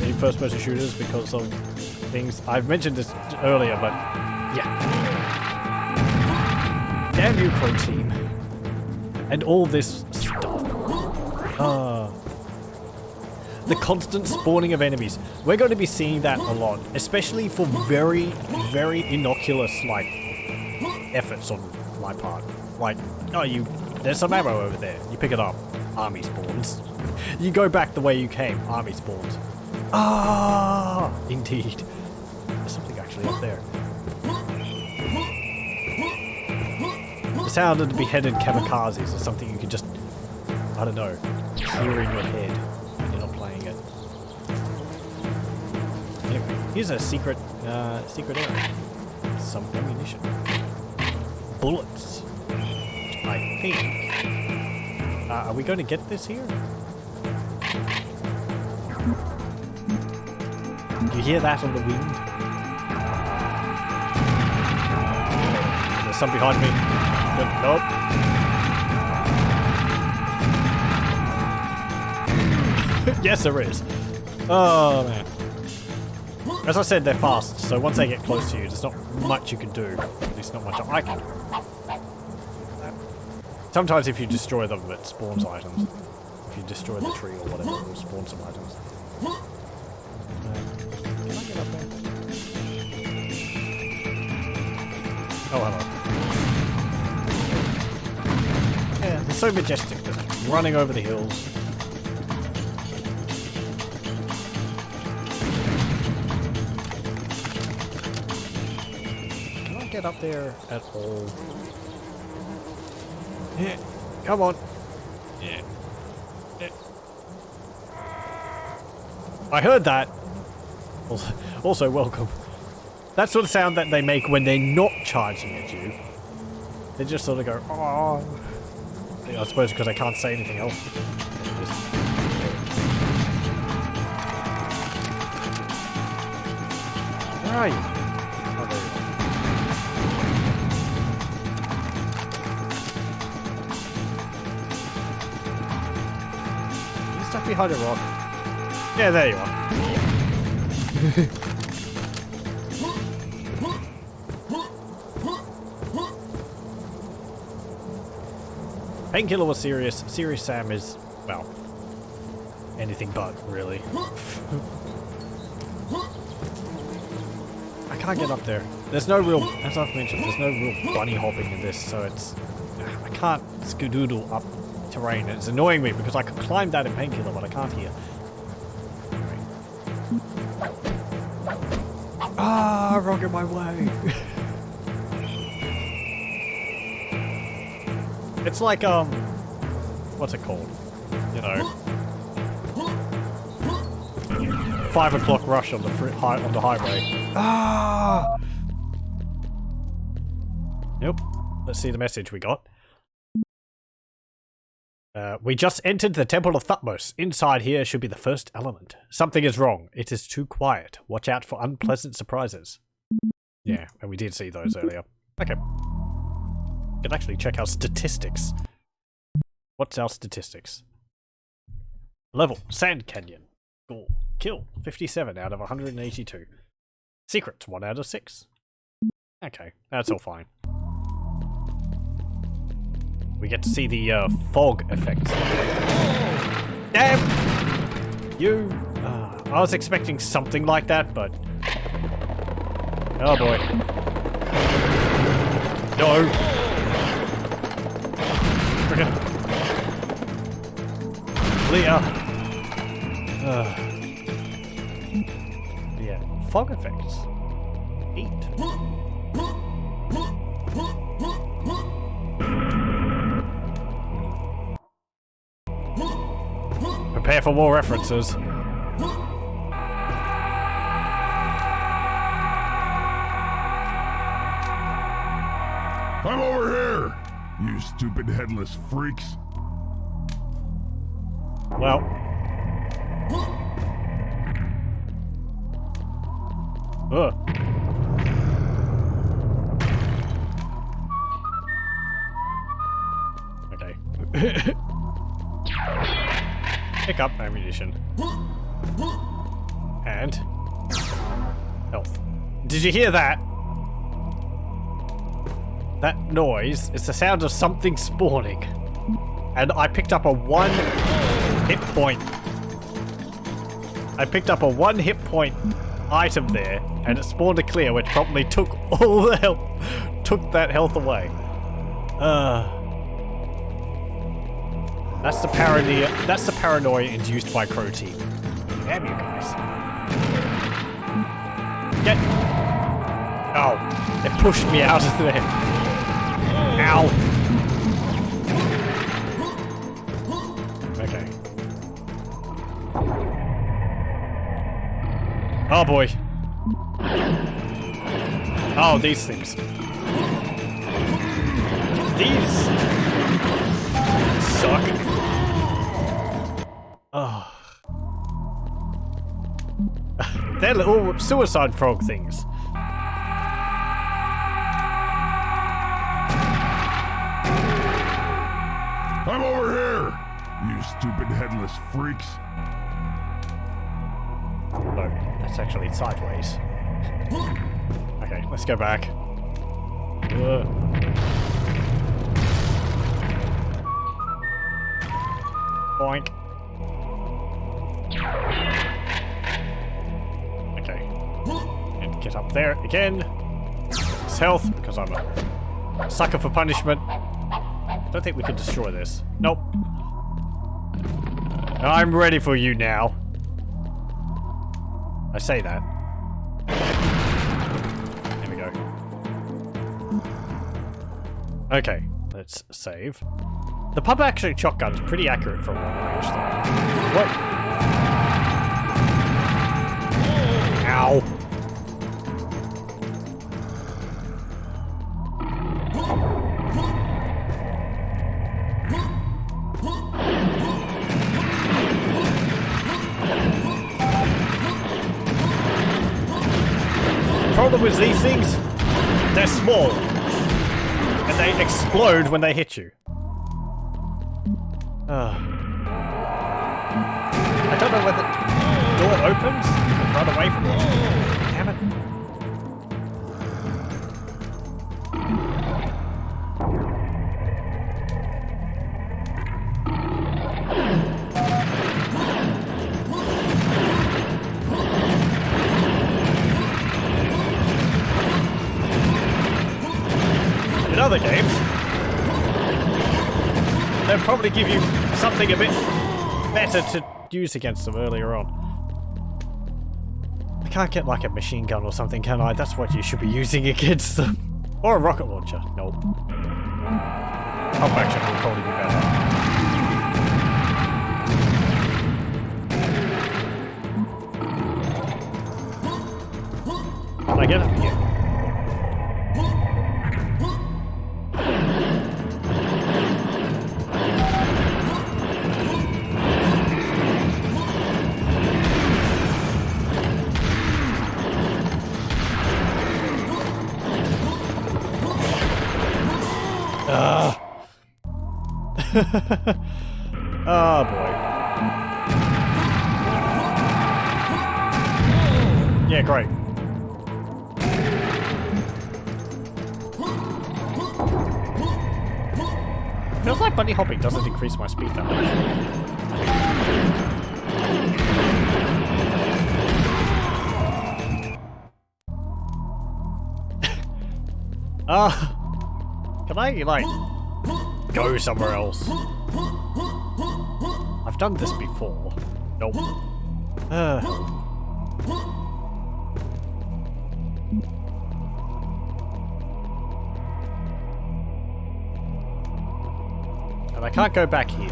in first-person shooters because of things. I've mentioned this earlier, but yeah. Damn you, Crow Team. And all this stuff. The constant spawning of enemies. We're going to be seeing that a lot, especially for very, very innocuous, like, efforts on my part. Like, oh, there's some ammo over there. You pick it up. Army spawns. You go back the way you came. Army spawns. Ah, indeed. There's something actually up there. The sound of the beheaded kamikazes is something you can just, I don't know, hear in your head when you're not playing it. Anyway, here's a secret area. Some ammunition. Bullets. Which I think... are we going to get this here? Do you hear that on the wind? There's some behind me. Nope. Yes, there is. Oh, man. As I said, they're fast, so once they get close to you, there's not much you can do. At least not much I can do. Sometimes if you destroy them, it spawns items. If you destroy the tree or whatever, it will spawn some items. Can I get up there? Oh, hello. Yeah, they're so majestic, just running over the hills. Can I get up there at all? Yeah, come on. Yeah. I heard that. Also, welcome. That sort of sound that they make when they're not charging at you. They just sort of go, oh. I suppose because I can't say anything else. Where are you? Oh, there you are. You stuck behind a rock. Yeah, there you are. Painkiller was serious. Serious Sam is, well, anything but, really. I can't get up there. There's no real, as I've mentioned, there's no real bunny hopping in this, so it's... I can't skedoodle up terrain. It's annoying me because I could climb that in Painkiller, but I can't here. Ah, rock in my way. It's like, what's it called? You know, 5 o'clock rush on the highway. Ah! Nope. Let's see the message we got. We just entered the Temple of Thutmose. Inside here should be the first element. Something is wrong. It is too quiet. Watch out for unpleasant surprises. Yeah, and we did see those earlier. Okay. We can actually check our statistics. What's our statistics? Level, Sand Canyon. Score, kill, 57 out of 182. Secrets, 1 out of 6. Okay, that's all fine. We get to see the fog effects. Damn! You... I was expecting something like that, but... Oh boy. No! Frickin'. Clear! Yeah, fog effects. Heat. Prepare for more references. I'm over here, you stupid headless freaks. Well. Ugh. Okay. Pick up ammunition. And health. Did you hear that? That noise is the sound of something spawning. And I picked up a 1 hit point. I picked up a 1 hit point item there, and it spawned a Kleer, which probably took all the health, took that health away. That's the paranoia. That's the paranoia induced by Crow Team. Damn you guys! Get! Oh, it pushed me out of there. Ow! Okay. Oh boy. Oh, these things. These suck. Oh. They're little suicide frog things. I'm over here, you stupid headless freaks. No, that's actually sideways. Okay, let's go back. Boink. Okay. And get up there again. It's health, because I'm a sucker for punishment. Don't think we can destroy this. Nope. I'm ready for you now. I say that. There we go. Okay, let's save. The pump action shotgun is pretty accurate for a long range though. What? Ow. The problem with these things, they're small. And they explode when they hit you. I don't know whether the door opens and run away from it. Damn it. In other games, they'll probably give you something a bit better to use against them earlier on. I can't get like a machine gun or something, can I? That's what you should be using against them. Or a rocket launcher. Nope. Pump action will probably be better. Can I get it? Yeah. Oh boy. Yeah, great. Feels like bunny hopping doesn't increase my speed that much. Can I, like, go somewhere else? I've done this before. Nope. And I can't go back here.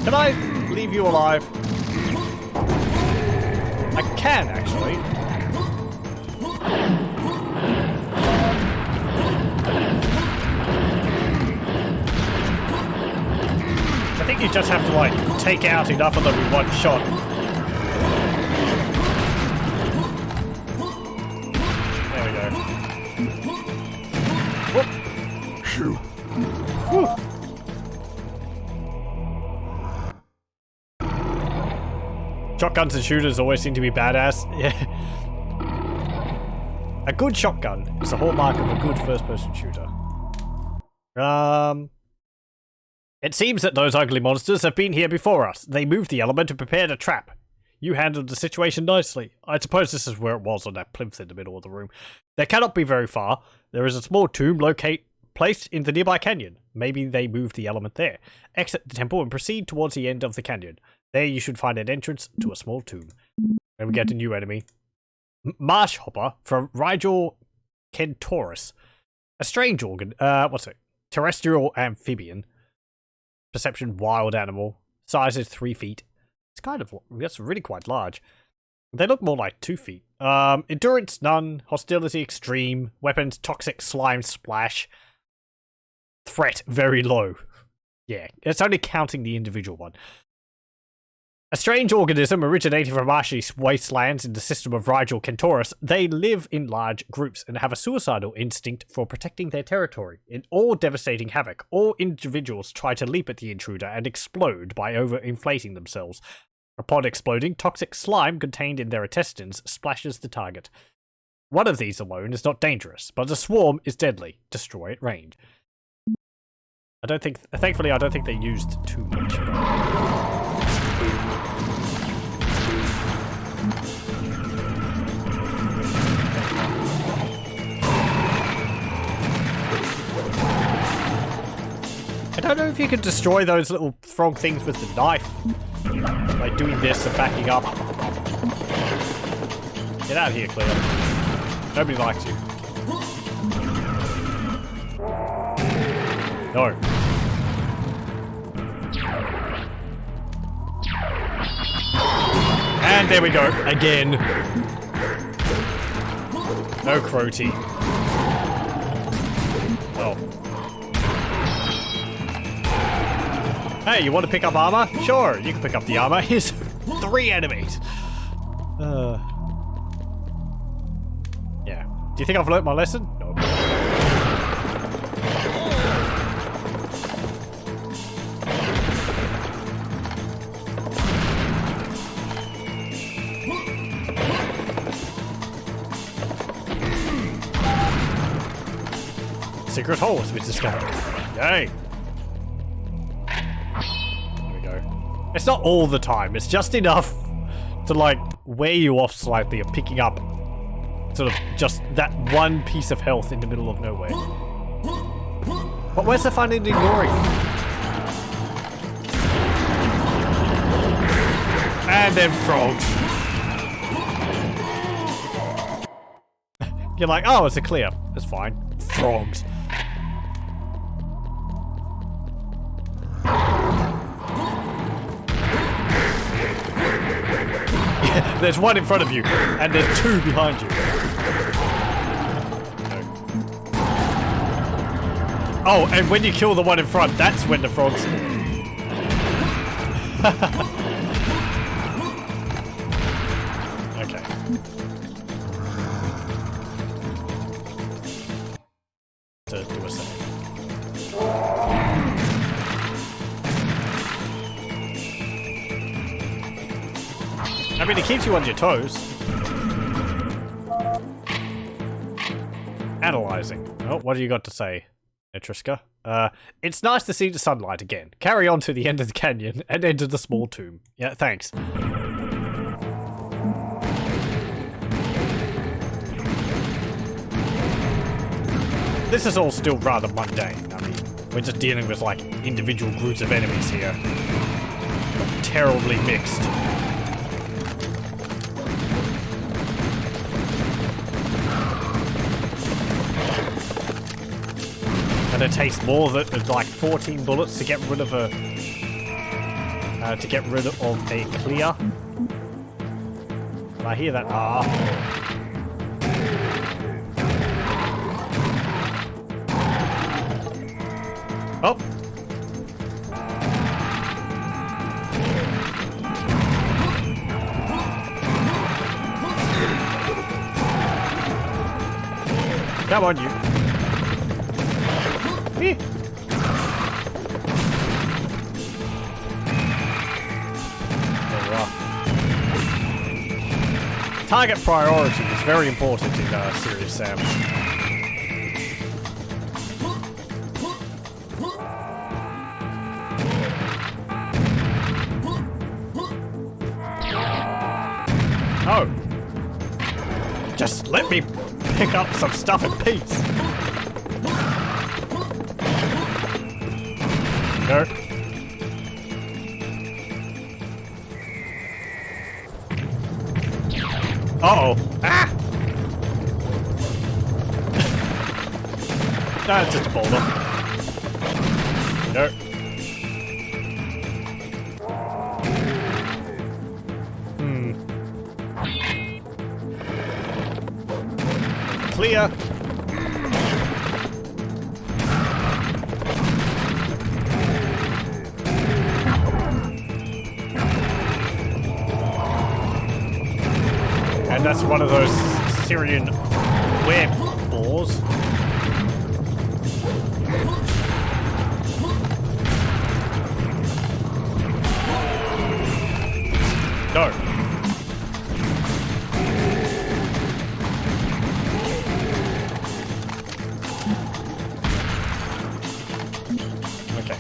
Can I leave you alive? I can, actually. I think you just have to, like, take out enough of them in one shot. There we go. Whoop. Shoot. Whew. Shotguns and shooters always seem to be badass. Yeah. A good shotgun is the hallmark of a good first-person shooter. It seems that those ugly monsters have been here before us. They moved the element and prepared a trap. You handled the situation nicely. I suppose this is where it was on that plinth in the middle of the room. They cannot be very far. There is a small tomb placed in the nearby canyon. Maybe they moved the element there. Exit the temple and proceed towards the end of the canyon. There you should find an entrance to a small tomb. And we get a new enemy. Marsh Hopper from Rigel Kentorus. A strange organ. Terrestrial amphibian. Perception wild animal. Size is 3 feet. That's really quite large. They look more like 2 feet. Endurance none. Hostility extreme. Weapons toxic slime splash. Threat very low. Yeah, it's only counting the individual one. A strange organism originating from marshy wastelands in the system of Rigel Kentorus, they live in large groups and have a suicidal instinct for protecting their territory. In all devastating havoc, all individuals try to leap at the intruder and explode by overinflating themselves. Upon exploding, toxic slime contained in their intestines splashes the target. One of these alone is not dangerous, but a swarm is deadly. Destroy at range. Thankfully, I don't think they used too much. I don't know if you can destroy those little frog things with the knife. Like doing this and backing up. Get out of here, Kleer. Nobody likes you. No. And there we go, again. No Crotty. Oh. Hey, you want to pick up armor? Sure, you can pick up the armor. Here's 3 enemies. Yeah. Do you think I've learnt my lesson? No. Secret hole has been discovered. Yay! There we go. It's not all the time, it's just enough to, like, wear you off slightly of picking up sort of just that one piece of health in the middle of nowhere. But where's the fun in ignoring? And then frogs. You're like, oh, it's a Kleer. It's fine. Frogs. Yeah, there's one in front of you, and there's 2 behind you. No. Oh, and when you kill the one in front, that's when the frogs... mean, it keeps you on your toes. Analyzing. Oh, what do you got to say, Etriska? It's nice to see the sunlight again. Carry on to the end of the canyon and enter the small tomb. Yeah, thanks. This is all still rather mundane. I mean, we're just dealing with, like, individual groups of enemies here. Terribly mixed. And it takes more than, like, 14 bullets to get rid of a... Kleer. I hear that. Oh! Come on, you. There we are. Target priority is very important in Serious Sam. Oh! Just let me pick up some stuff in peace. No. Uh-oh. Ah! No, it's just a boulder. No. Clear. And that's one of those Syrian web boars. No. Okay.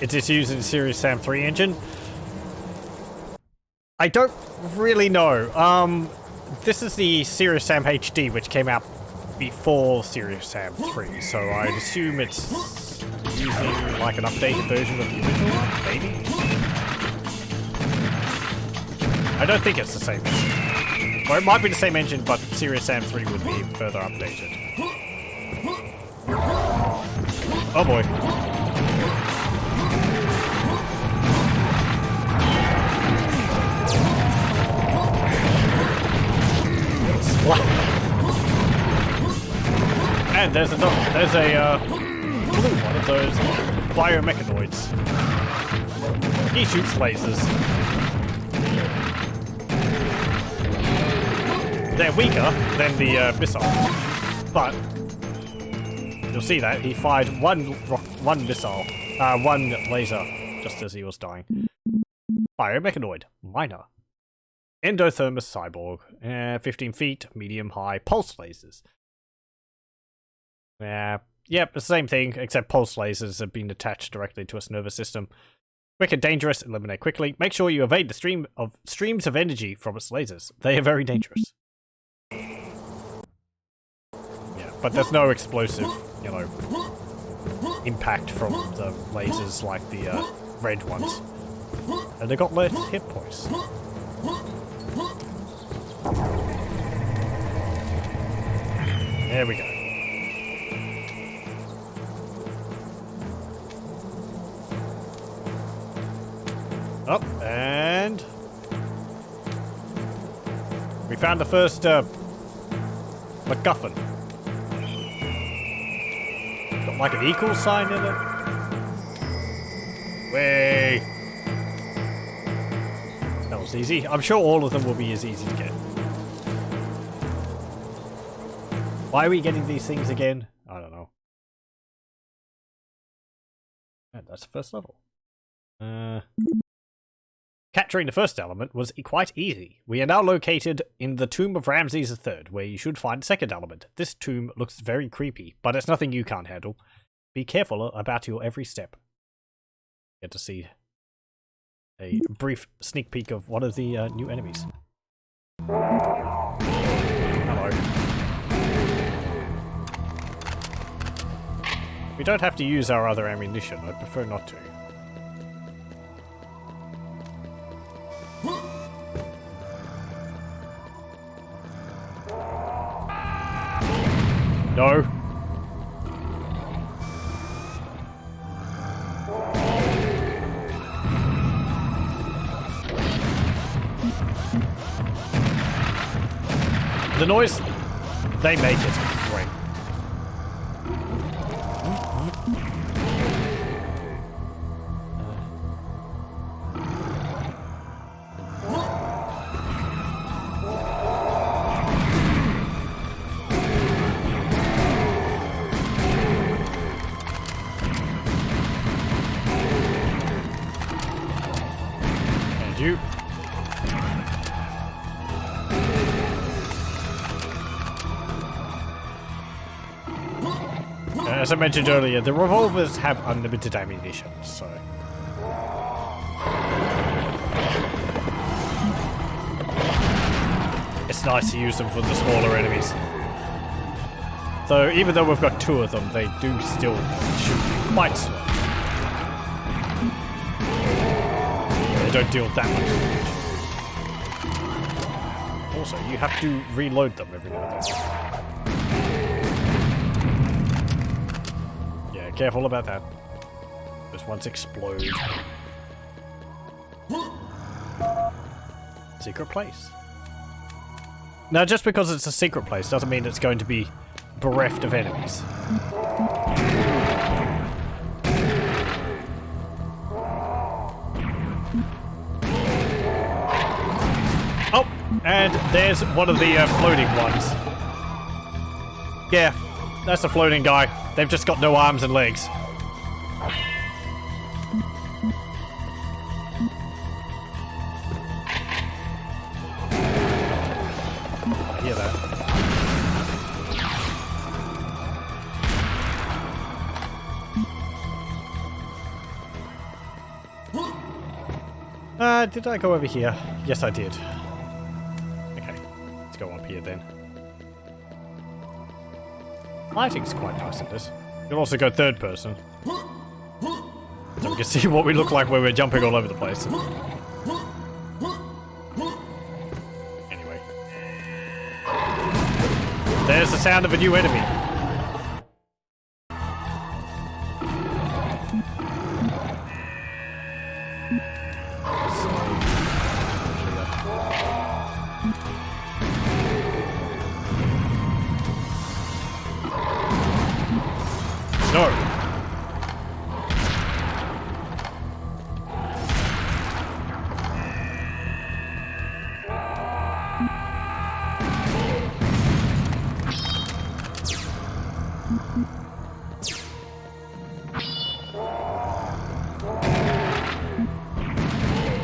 It's just using the Serious Sam 3 engine. I don't really know. This is the Serious Sam HD, which came out before Serious Sam 3, so I'd assume it's using like an updated version of the original one, maybe? I don't think it's the same engine. Or it might be the same engine, but Serious Sam 3 would be further updated. Oh boy. And there's a blue one of those biomechanoids. He shoots lasers. They're weaker than the missile, but you'll see that he fired one laser just as he was dying. Biomechanoid, minor. Endothermos cyborg, 15 feet, medium, high, pulse lasers. Yep, the same thing, except pulse lasers have been attached directly to its nervous system. Quick and dangerous, eliminate quickly. Make sure you evade the streams of energy from its lasers. They are very dangerous. Yeah, but there's no explosive, you know, impact from the lasers like the red ones. And they got less hit points. There we go. Oh, and we found the first MacGuffin. Got like an equal sign in it. Way. That was easy. I'm sure all of them will be as easy to get. Why are we getting these things again? I don't know. And that's the first level. Capturing the first element was quite easy. We are now located in the tomb of Ramses III, where you should find the second element. This tomb looks very creepy, but it's nothing you can't handle. Be careful about your every step. Get to see a brief sneak peek of one of the new enemies. Hello. We don't have to use our other ammunition. I prefer not to. No. The noise they make is great. And you. As I mentioned earlier, the revolvers have unlimited ammunition, so... it's nice to use them for the smaller enemies. So even though we've got two of them, they do still shoot quite slow. They don't deal that much damage. Also, you have to reload them every now and then. Careful about that. Those ones explode. Secret place. Now, just because it's a secret place doesn't mean it's going to be bereft of enemies. Oh, and there's one of the floating ones. Yeah, that's a floating guy. They've just got no arms and legs. I hear that. Did I go over here? Yes, I did. Okay, let's go up here then. Lighting's quite nice in this. You can also go third person. So we can see what we look like when we're jumping all over the place. Anyway. There's the sound of a new enemy. No.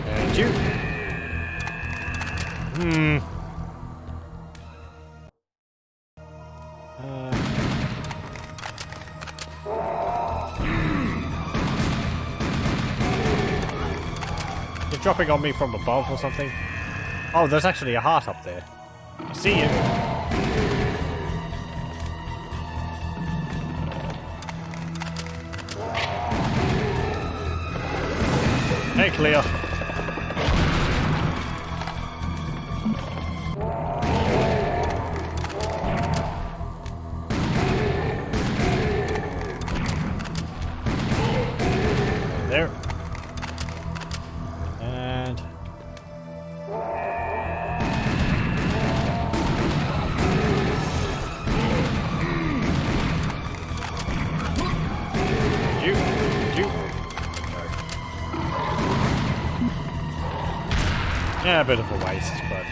And you. You're dropping on me from above or something? Oh, there's actually a heart up there. I see you. Hey, Kleer. There. And... You. Yeah, a bit of a waste, but...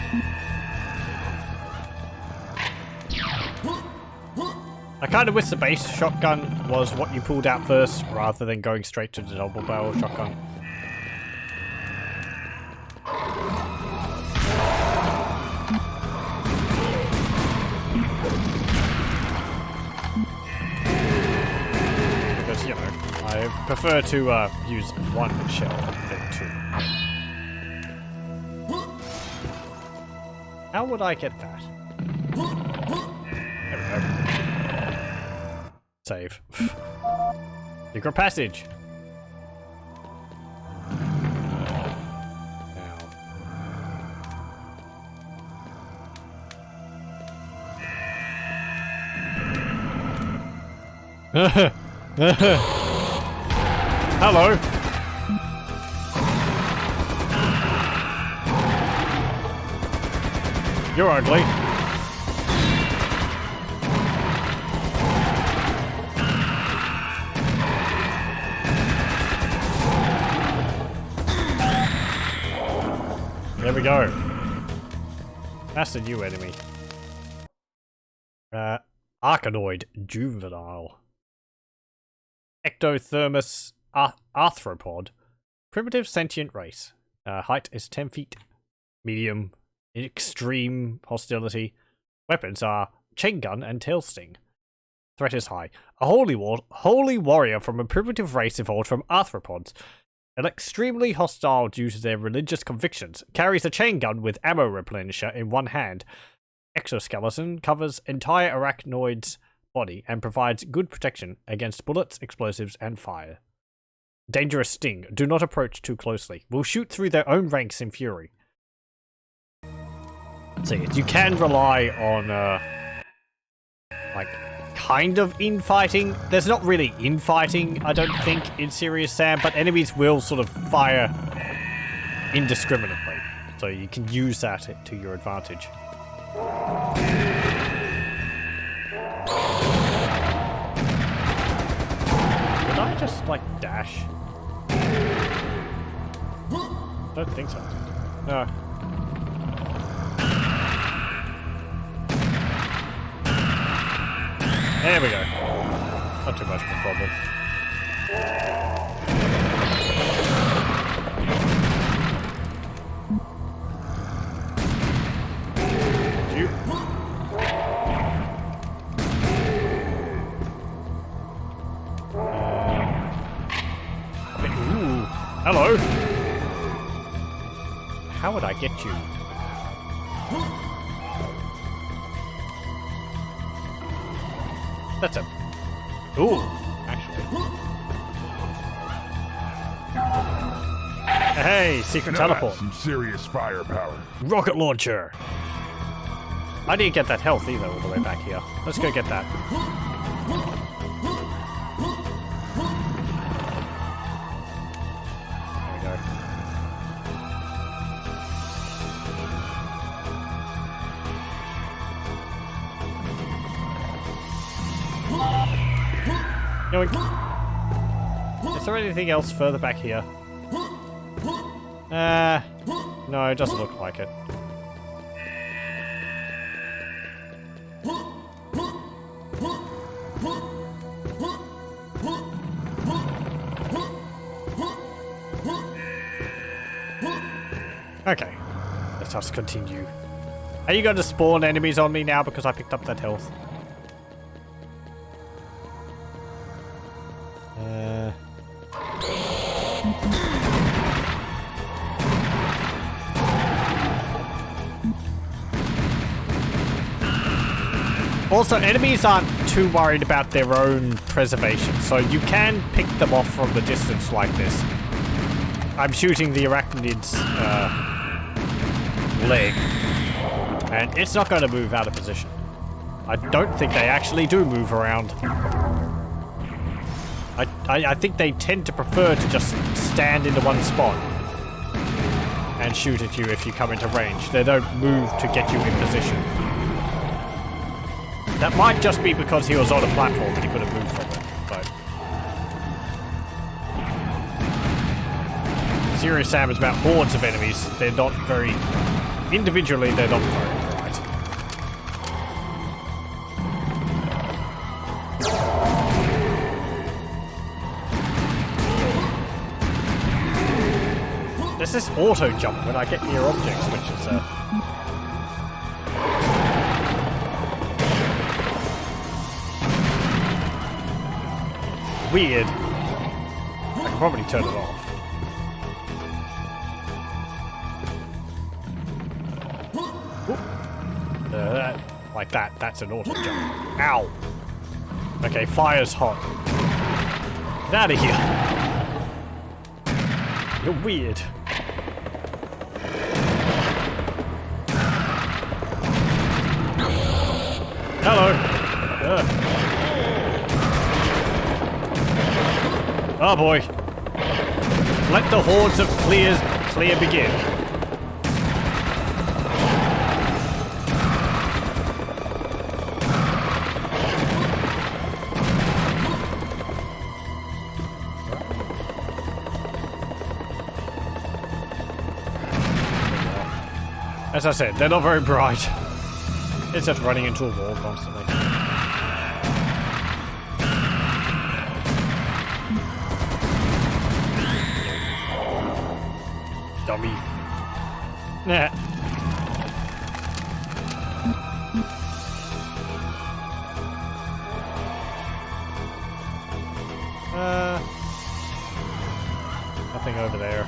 I kind of wish the base shotgun was what you pulled out first, rather than going straight to the double barrel shotgun. you know, I prefer to use one shell than two. How would I get that? There we go. Save. Secret passage. Hello. You're ugly. There we go. That's a new enemy. Arachnoid juvenile. Ectothermus arthropod. Primitive sentient race. Height is 10 feet. Medium. Extreme hostility. Weapons are chain gun and tail sting. Threat is high. A holy warrior from a primitive race evolved from arthropods. And extremely hostile due to their religious convictions. Carries a chain gun with ammo replenisher in one hand. Exoskeleton covers entire arachnoid's body and provides good protection against bullets, explosives, and fire. Dangerous sting. Do not approach too closely. Will shoot through their own ranks in fury. So you can rely on, like, kind of infighting. There's not really infighting, I don't think, in Serious Sam, but enemies will sort of fire indiscriminately. So you can use that to your advantage. Did I just, like, dash? I don't think so. No. There we go. Not too much of a problem. Ooh, hello. How would I get you? That's a... Ooh, actually. Hey, secret teleport. Some serious firepower. Rocket launcher. I didn't get that health either all the way back here. Let's go get that. There we go. Yoink. Is there anything else further back here? No, it doesn't look like it. Okay, let us continue. Are you going to spawn enemies on me now because I picked up that health? Also, enemies aren't too worried about their own preservation, so you can pick them off from the distance like this. I'm shooting the arachnid's leg, and it's not going to move out of position. I don't think they actually do move around. I think they tend to prefer to just stand into one spot and shoot at you if you come into range. They don't move to get you in position. That might just be because he was on a platform and he couldn't move from it, but... Serious Sam is about hordes of enemies. They're not very... Individually, they're not very bright. There's this auto jump when I get near objects, which is weird. I can probably turn it off. Like that. That's an auto jump. Ow. Okay, fire's hot. Get out of here. You're weird. Hello. Oh boy. Let the hordes of Kleer begin. As I said, they're not very bright. It's just running into a wall constantly. Dummy. Nah. Nothing over there.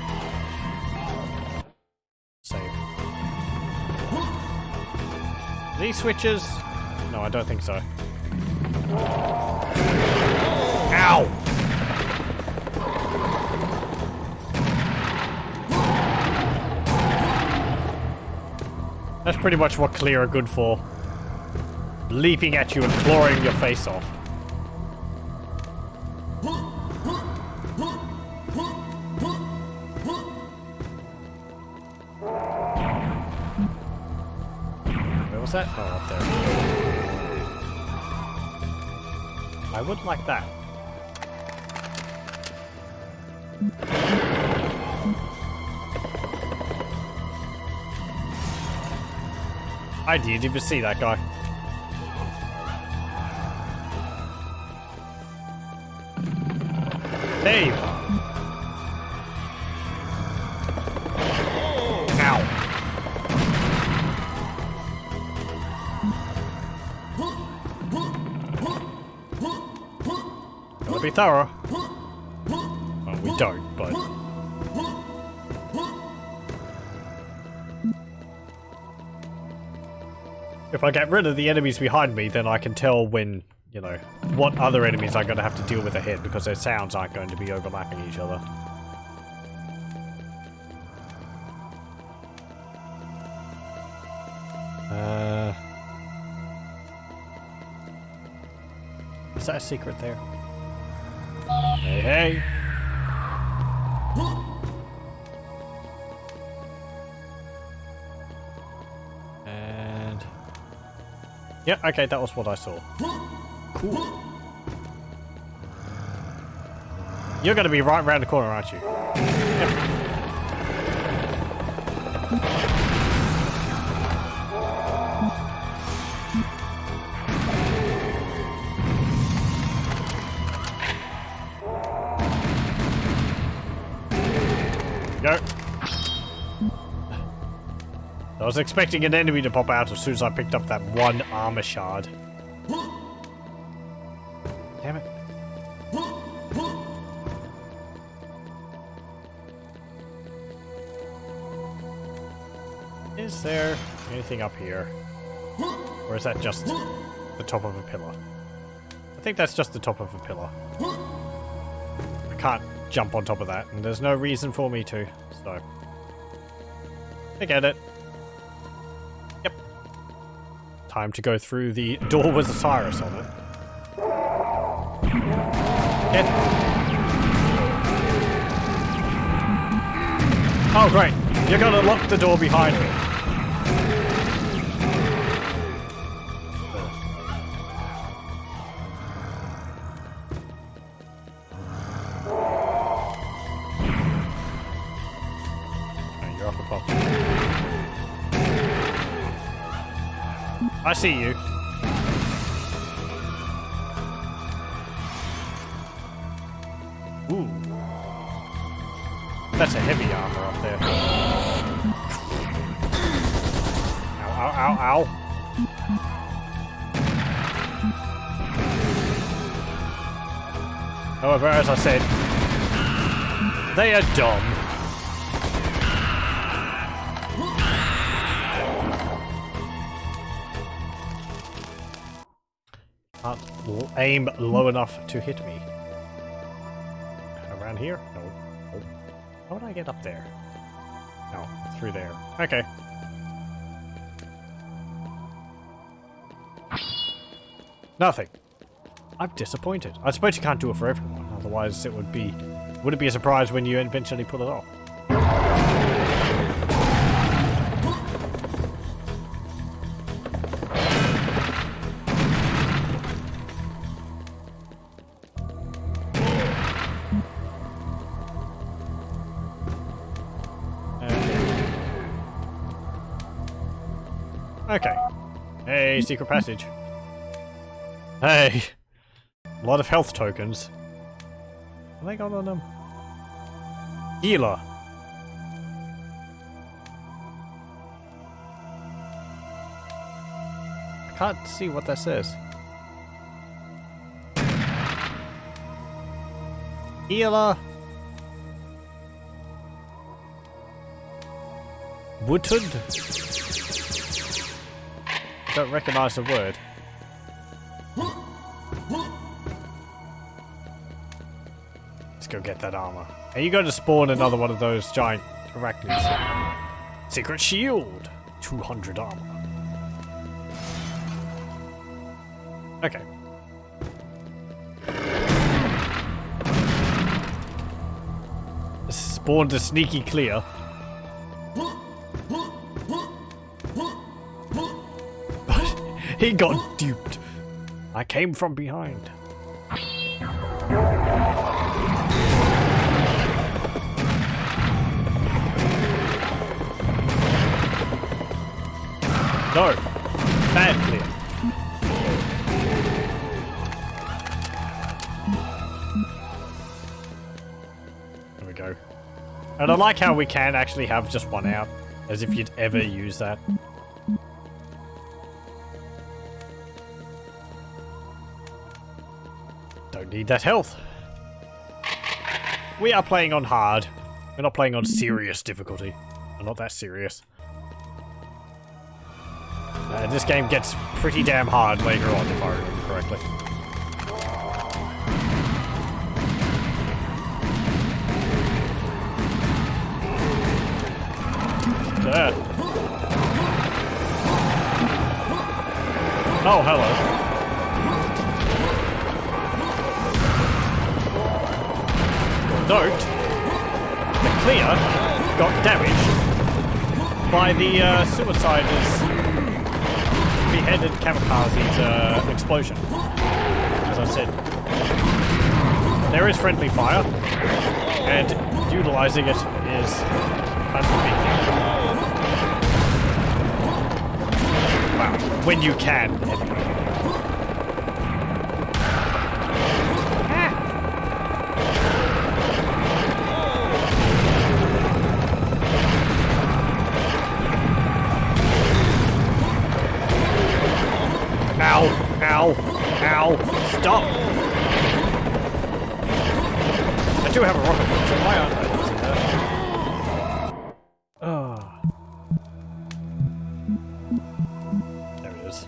Save. These switches? No, I don't think so. Ow! That's pretty much what Kleer are good for. Leaping at you and clawing your face off. Where was that? Oh, up there. I would like that. I didn't even see that guy. Dave! Ow. Gotta be thorough. Well, we don't, but... If I get rid of the enemies behind me, then I can tell when, you know, what other enemies I'm going to have to deal with ahead, because their sounds aren't going to be overlapping each other. Is that a secret there? Hey, hey! And... yeah, okay, that was what I saw. Cool. You're going to be right around the corner, aren't you? Yep. Go. I was expecting an enemy to pop out as soon as I picked up that one armor shard. Damn it. Is there anything up here? Or is that just the top of a pillar? I think that's just the top of a pillar. I can't jump on top of that, and there's no reason for me to, so... forget it. Yep. Time to go through the door with Osiris on it. Get. Oh, great. You're gonna lock the door behind me. Oh, you're up above. I see you. Ooh. That's a heavy armor up there. Ow, ow, ow, ow. However, as I said, they are dumb. Can't aim low enough to hit me. Around here? No. Oh. How would I get up there? No, through there. Okay. Nothing. I'm disappointed. I suppose you can't do it for everyone, otherwise it would be... Would it be a surprise when you eventually pull it off? Okay. Hey, secret passage. Hey. A lot of health tokens. Have they got on them? Healer. I can't see what that says. Healer. Wooded. I don't recognize the word. Let's go get that armor. And you got to spawn another one of those giant arachnids. Secret shield. 200 armor. Okay. Spawned a sneaky Kleer. He got duped. I came from behind. No. Bad Kleer. There we go. And I like how we can actually have just one out, as if you'd ever use that. Don't need that health. We are playing on hard. We're not playing on serious difficulty. Well, not that serious. This game gets pretty damn hard later on, if I remember correctly. There. Oh, hello. Note, the Kleer got damaged by the suiciders beheaded Kamakazi's explosion. As I said, there is friendly fire, and utilizing it is kind of a big thing. Wow, when you can. Ow! Ow! Stop! I do have a rocket launcher. Why aren't I using that? Oh. There it is.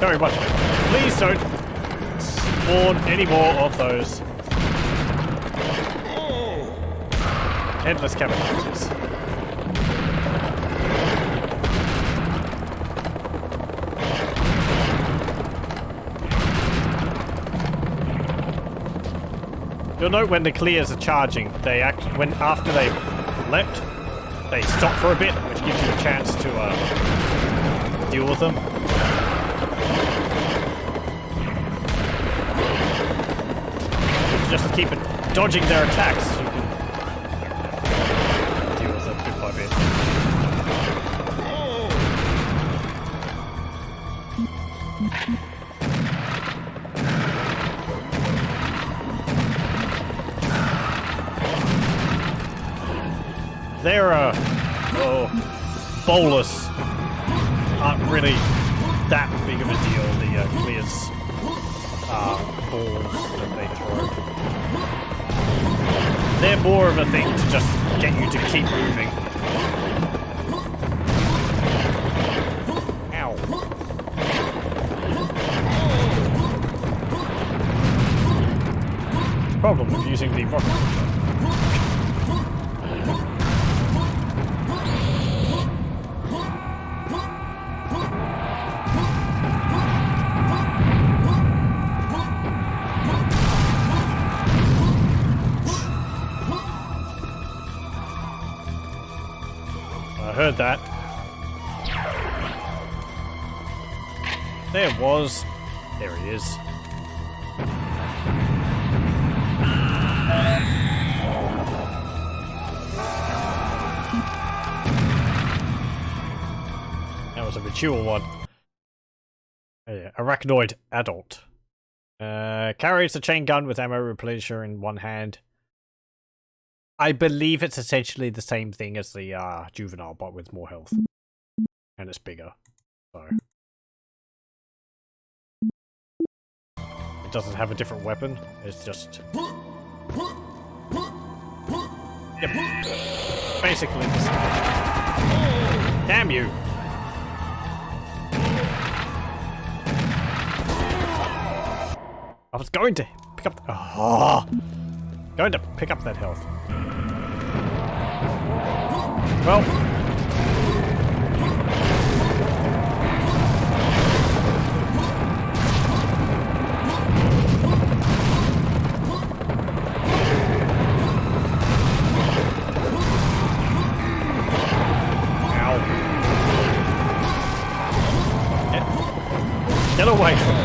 Very much better. Please don't spawn any more of those Headless Kamakazis. You'll note when the Kleers are charging, they after they leapt, they stop for a bit, which gives you a chance to deal with them. Just keep dodging their attacks, you can deal with them bit by bit. Their bowlers aren't really that big of a deal, the Kleers balls that they throw. They're more of a thing to just get you to keep moving. Ow. Problem with using the rocket launcher. Heard that. There was. There he is. That was a mature one. Oh, yeah. Arachnoid adult. Carries a chain gun with ammo replenisher in one hand. I believe it's essentially the same thing as the juvenile, but with more health. And it's bigger. So it doesn't have a different weapon, it's just... Yep. Basically the same. Damn you! I was going to pick up... Going to pick up that health. Well. Ow. Get away from me.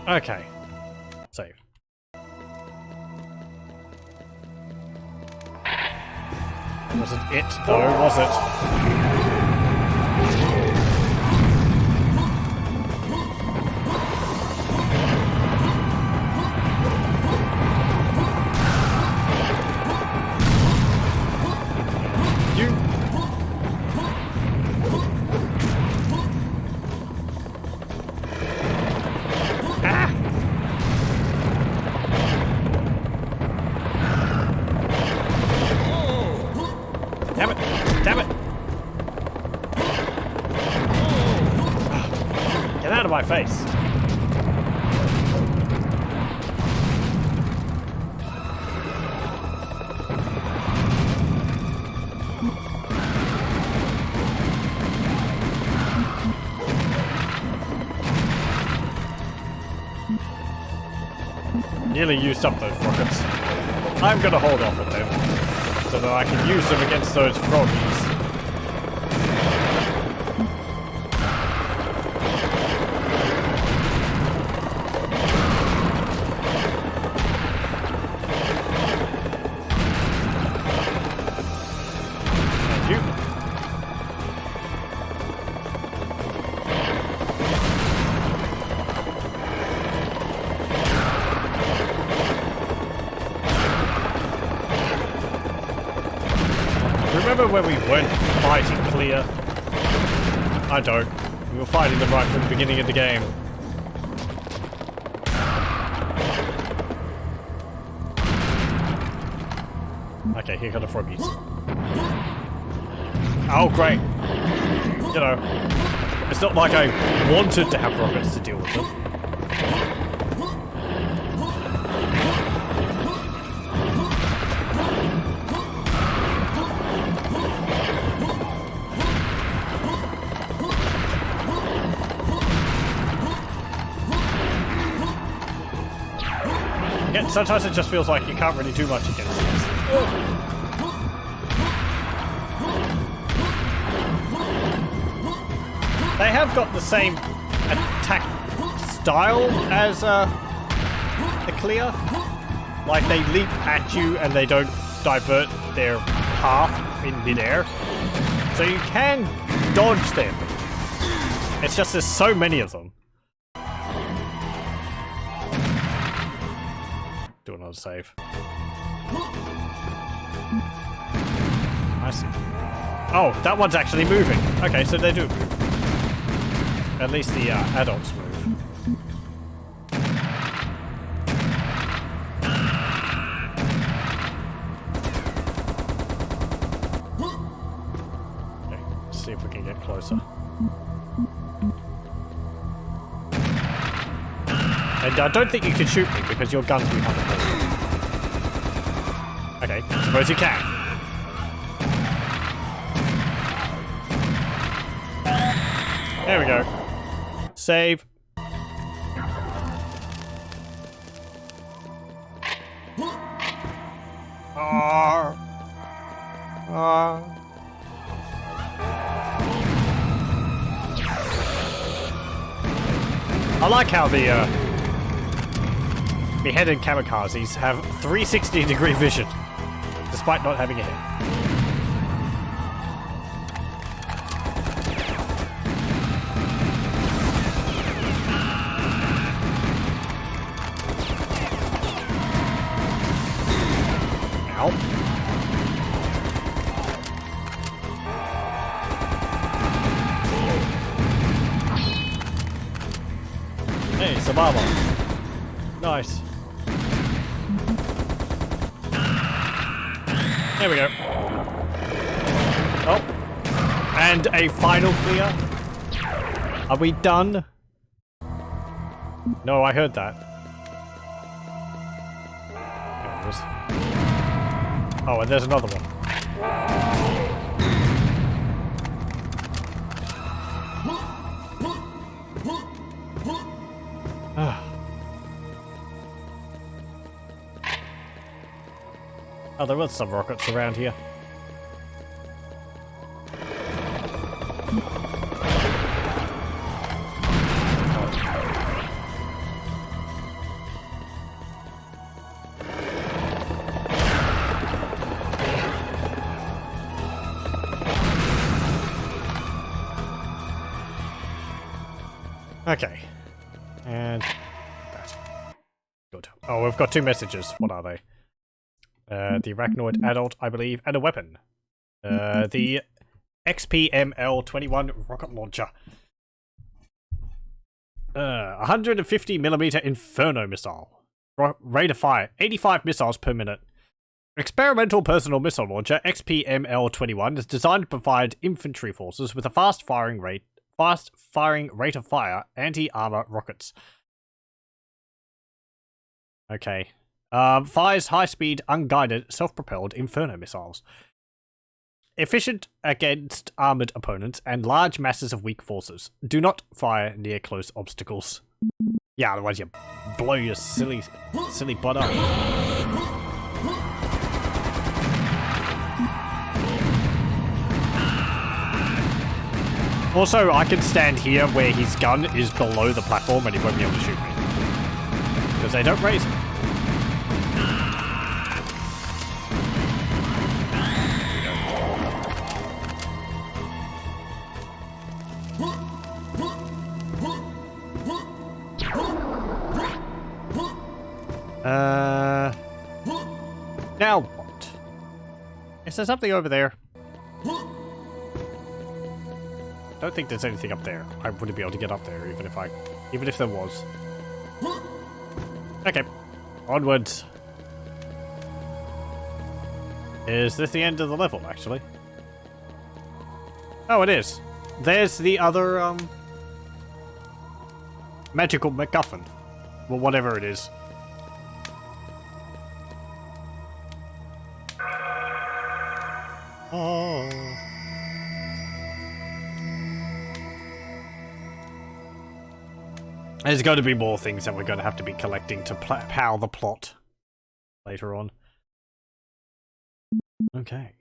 Okay. Save. Wasn't it though, was it? Damn it! Damn it! Get out of my face! Nearly used up those rockets. I'm gonna hold off with them, so that I can use them against those froggies. Thank you. Remember when we weren't fighting Kleer? I don't. We were fighting them right from the beginning of the game. Okay, here come the froggies. Oh, great. You know, it's not like I wanted to have rockets to deal with them. Yeah, sometimes it just feels like you can't really do much against this. They have got the same attack style as the Kleer. Like, they leap at you and they don't divert their path in midair. So you can dodge them. It's just there's so many of them. Do another save. I see. Oh, that one's actually moving. Okay, so they do move. At least the adults move. Okay, let's see if we can get closer. And I don't think you can shoot me because your gun's behind the wall. Okay, suppose you can. There we go. Save. I like how the beheaded kamikazes have 360-degree vision, despite not having a head. Ow. Hey, survival. Nice. There we go. Oh. And a final clear. Are we done? No, I heard that. There it is. Oh, and there's another one. Oh, there was some rockets around here. Okay. And that. Good. Oh, we've got two messages. What are they? The arachnoid adult, I believe, and a weapon. The XPML-21 rocket launcher. 150mm Inferno missile. Rate of fire, 85 missiles per minute. Experimental personal missile launcher XPML-21 is designed to provide infantry forces with a fast firing rate of fire, anti-armor rockets. Okay. Fires high-speed, unguided, self-propelled Inferno missiles. Efficient against armored opponents and large masses of weak forces. Do not fire near close obstacles. Yeah, otherwise you blow your silly butt up. Also, I can stand here where his gun is below the platform and he won't be able to shoot me. Because they don't raise it. Now what? Is there something over there? Don't think there's anything up there. I wouldn't be able to get up there even if there was. Okay, onwards. Is this the end of the level, actually? Oh, it is. There's the other, magical MacGuffin. Well, whatever it is. Oh. There's going to be more things that we're going to have to be collecting to power the plot later on. Okay.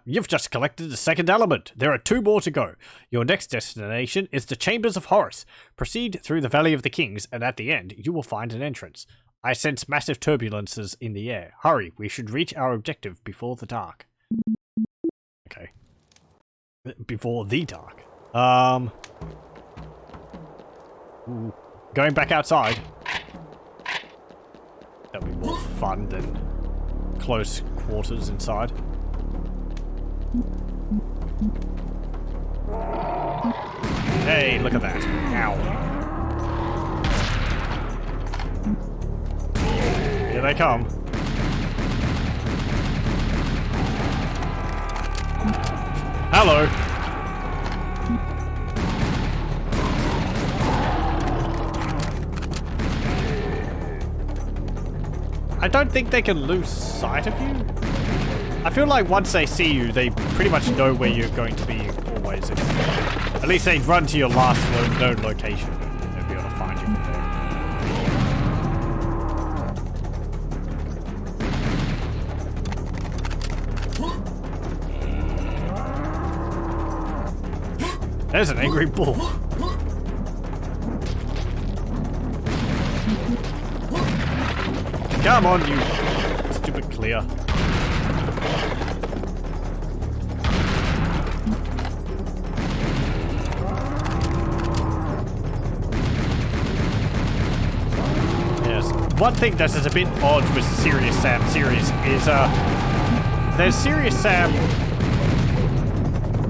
You've just collected the second element. There are 2 more to go. Your next destination is the Chambers of Horus. Proceed through the Valley of the Kings, and at the end, you will find an entrance. I sense massive turbulences in the air. Hurry, we should reach our objective before the dark. Okay. Before the dark. Ooh. Going back outside. That'll be more fun than close quarters inside. Hey, look at that. Ow. Here they come. Hello. I don't think they can lose sight of you. I feel like once they see you, they pretty much know where you're going to be always. At least they'd run to your last known location. They'd be able to find you from there. There's an angry bull. Come on, you stupid Kleer. Yes. One thing that is a bit odd with the Serious Sam series is, there's Serious Sam,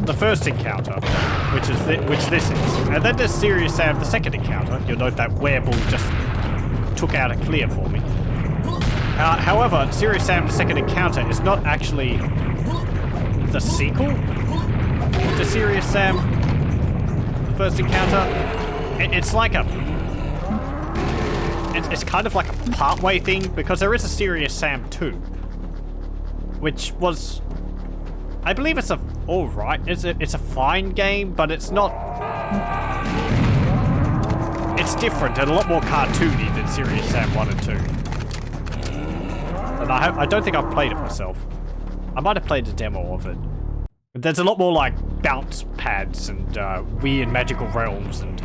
the first encounter, which this is, and then there's Serious Sam, the second encounter. You'll note that Werebull just took out a Kleer for me. However, Serious Sam the Second Encounter is not actually the sequel to Serious Sam the First Encounter. It's like a... It's kind of like a partway thing, because there is a Serious Sam 2, which was... I believe it's a alright, it's a fine game, but it's not... It's different and a lot more cartoony than Serious Sam 1 and 2. And I don't think I've played it myself. I might have played a demo of it. But there's a lot more like bounce pads and weird magical realms and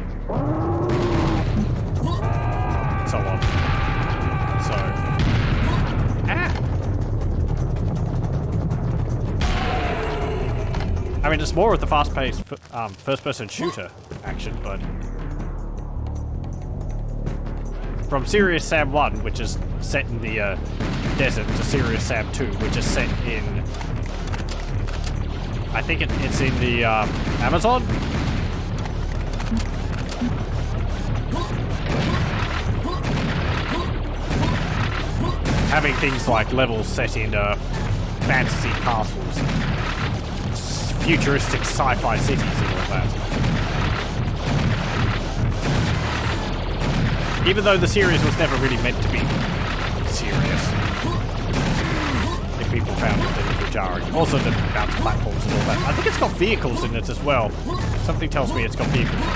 so on. So, I mean, it's more of the fast-paced first-person shooter action, but from Serious Sam 1, which is set in the desert, to Serious Sam 2, which is set in... I think it's in the Amazon? Having things like levels set in fantasy castles, futuristic sci-fi cities and all that. Even though the series was never really meant to be serious. I think people found it a little jarring. Also the bounce platforms and all that. I think it's got vehicles in it as well. Something tells me it's got vehicles in it.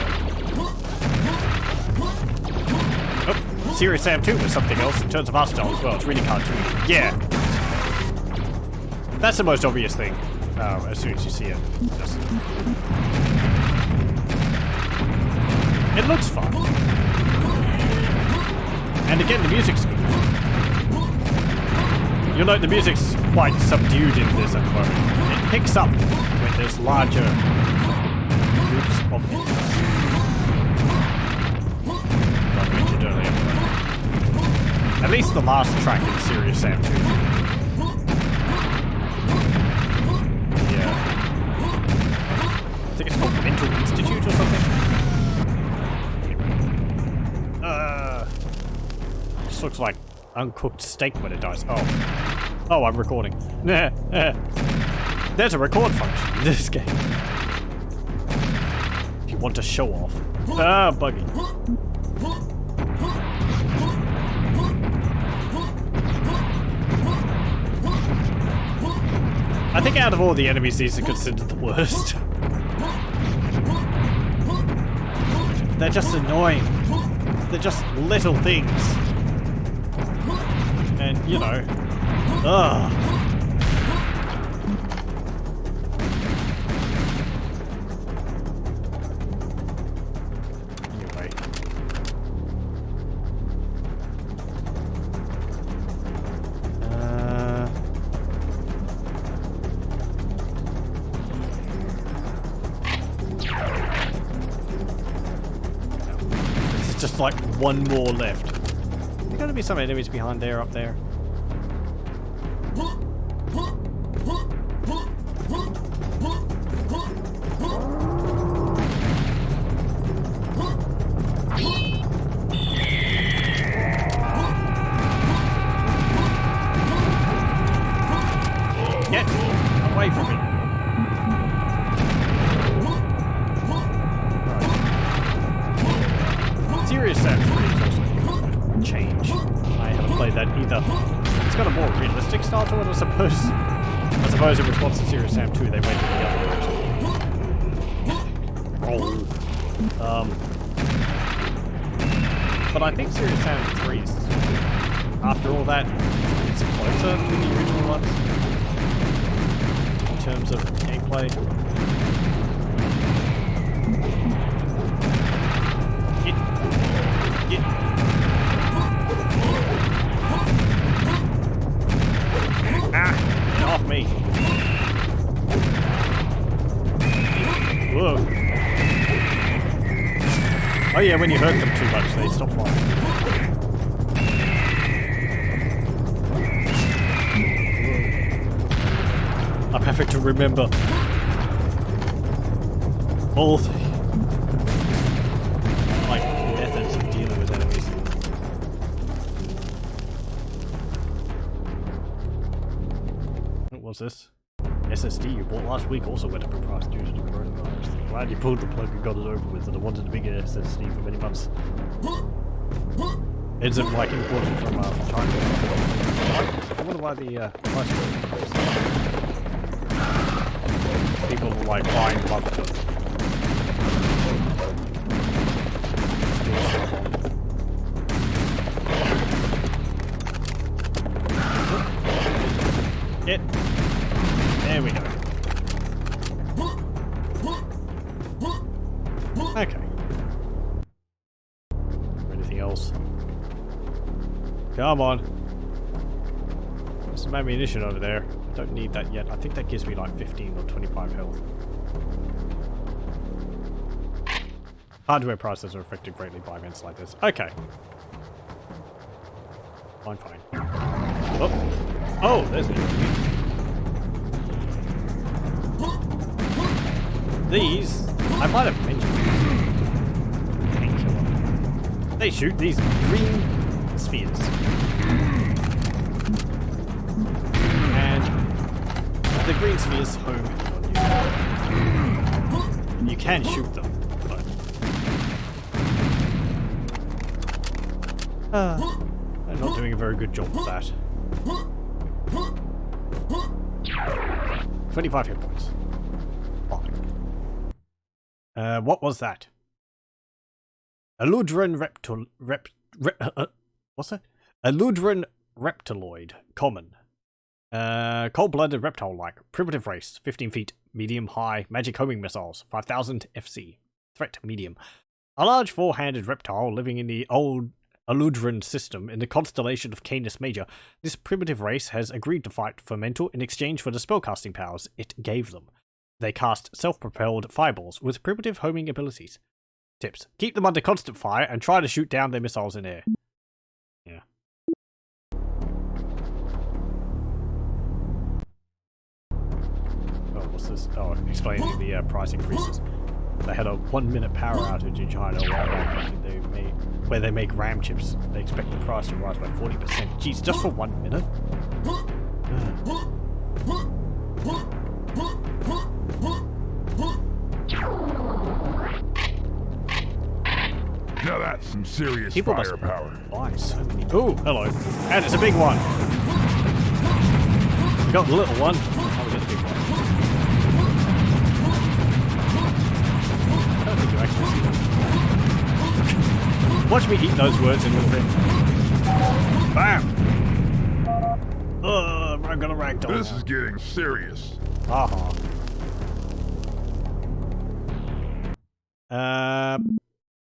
Oh, Serious Sam 2 was something else in terms of art style as well. It's really cartoony. Yeah. That's the most obvious thing. As soon as you see it. It looks fun. And again, the music's good. You'll note the music's quite subdued in this at the moment. It picks up when there's larger groups of enemies. Like I mentioned earlier. At least the last track in Serious Sam 2. looks like uncooked steak when it dies. Oh. Oh, I'm recording. There's a record function in this game. If you want to show off. Ah, buggy. I think out of all the enemies, these are considered the worst. They're just annoying. They're just little things. And, you know, ugh. Anyway. This is just like one more left. There's gotta be some enemies behind there, up there. Get away from me. Right. Serious Sam 3 is also change. I haven't played that either. It's got a more realistic style to it, I suppose. I suppose in response to Serious Sam 2, they went in the other direction. But I think Serious Sam 3 is, after all that, it's closer to the original ones in terms of gameplay. Get off me. Whoa. Oh yeah, when you hurt them too much, they stop flying. I'm having to remember all the like methods of dealing with enemies. What was this? SSD you bought last week also went up in price due to the coronavirus. Glad you pulled the plug and got it over with, and I wanted a bigger SSD for many months. Is it like imported from China? I wonder why the price increased. People are like buying butter. Get. There we go. Okay. Anything else? Come on. There's some ammunition over there. I don't need that yet. I think that gives me like 15 or 25 health. Hardware prices are affected greatly by events like this. Okay. Fine. Oh, oh, there's the enemy. These, I might have mentioned these. Painkiller. They shoot these green spheres. And the green spheres home on you. You can shoot them, but I'm not doing a very good job of that. 25 hit points. Fine. What was that? Eludran what's that? Eludran reptiloid. Common. Cold-blooded reptile-like. Primitive race. 15 feet. Medium, high. Magic homing missiles. 5000 FC. Threat, medium. A large four-handed reptile living in the old Eludran system in the constellation of Canis Major. This primitive race has agreed to fight for Mental in exchange for the spellcasting powers it gave them. They cast self-propelled fireballs with primitive homing abilities. Tips. Keep them under constant fire and try to shoot down their missiles in air. Yeah. Oh, what's this? Oh, explaining the price increases. They had a 1-minute power outage in China while they made where they make RAM chips. They expect the price to rise by 40%. Jeez, just for 1 minute? Now that's some serious firepower. Buy so many. Ooh, hello. And it's a big one. We got the little one. Oh, we got the big one. I don't think you actually see them. Watch me eat those words in a little bit. Bam! I'm gonna ragdoll. This is getting serious. Aha.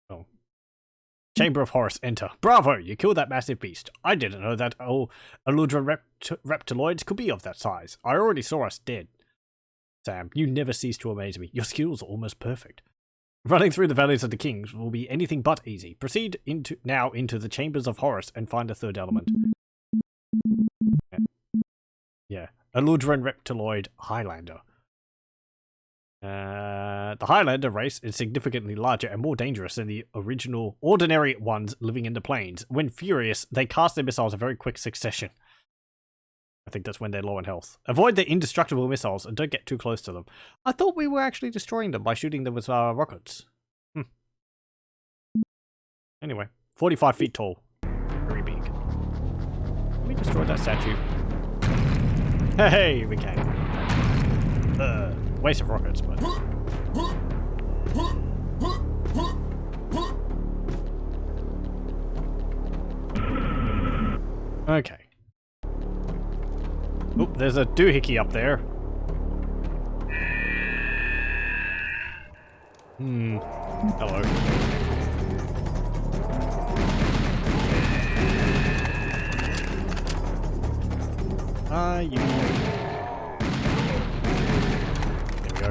Oh. Chamber of Horus, enter. Bravo! You killed that massive beast. I didn't know that Eludra reptiloids could be of that size. I already saw us dead. Sam, you never cease to amaze me. Your skills are almost perfect. Running through the valleys of the kings will be anything but easy. Proceed now into the chambers of Horus and find a third element. Yeah. Eludran reptiloid Highlander. The Highlander race is significantly larger and more dangerous than the original ordinary ones living in the plains. When furious, they cast their missiles in very quick succession. I think that's when they're low in health. Avoid their indestructible missiles and don't get too close to them. I thought we were actually destroying them by shooting them with rockets. Anyway, 45 feet tall. Very big. Let me destroy that statue. Hey, we can. Waste of rockets, but... Okay. Oop, there's a doohickey up there. Hello. You... There we go.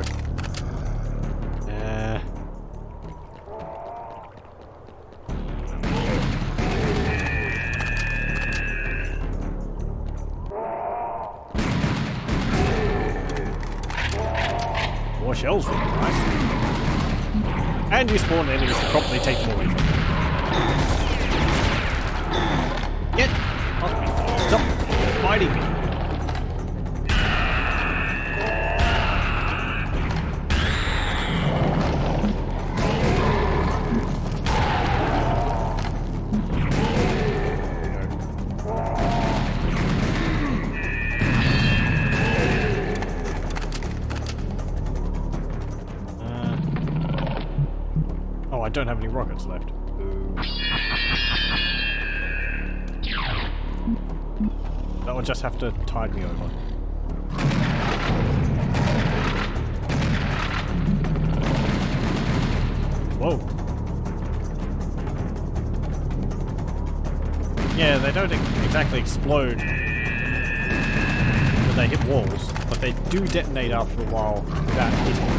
More shells would be nice. And you spawn enemies to promptly take them away from you. Get off me. Stop fighting me. I don't have any rockets left. That would just have to tide me over. Whoa. Yeah, they don't exactly explode when they hit walls, but they do detonate after a while without hitting.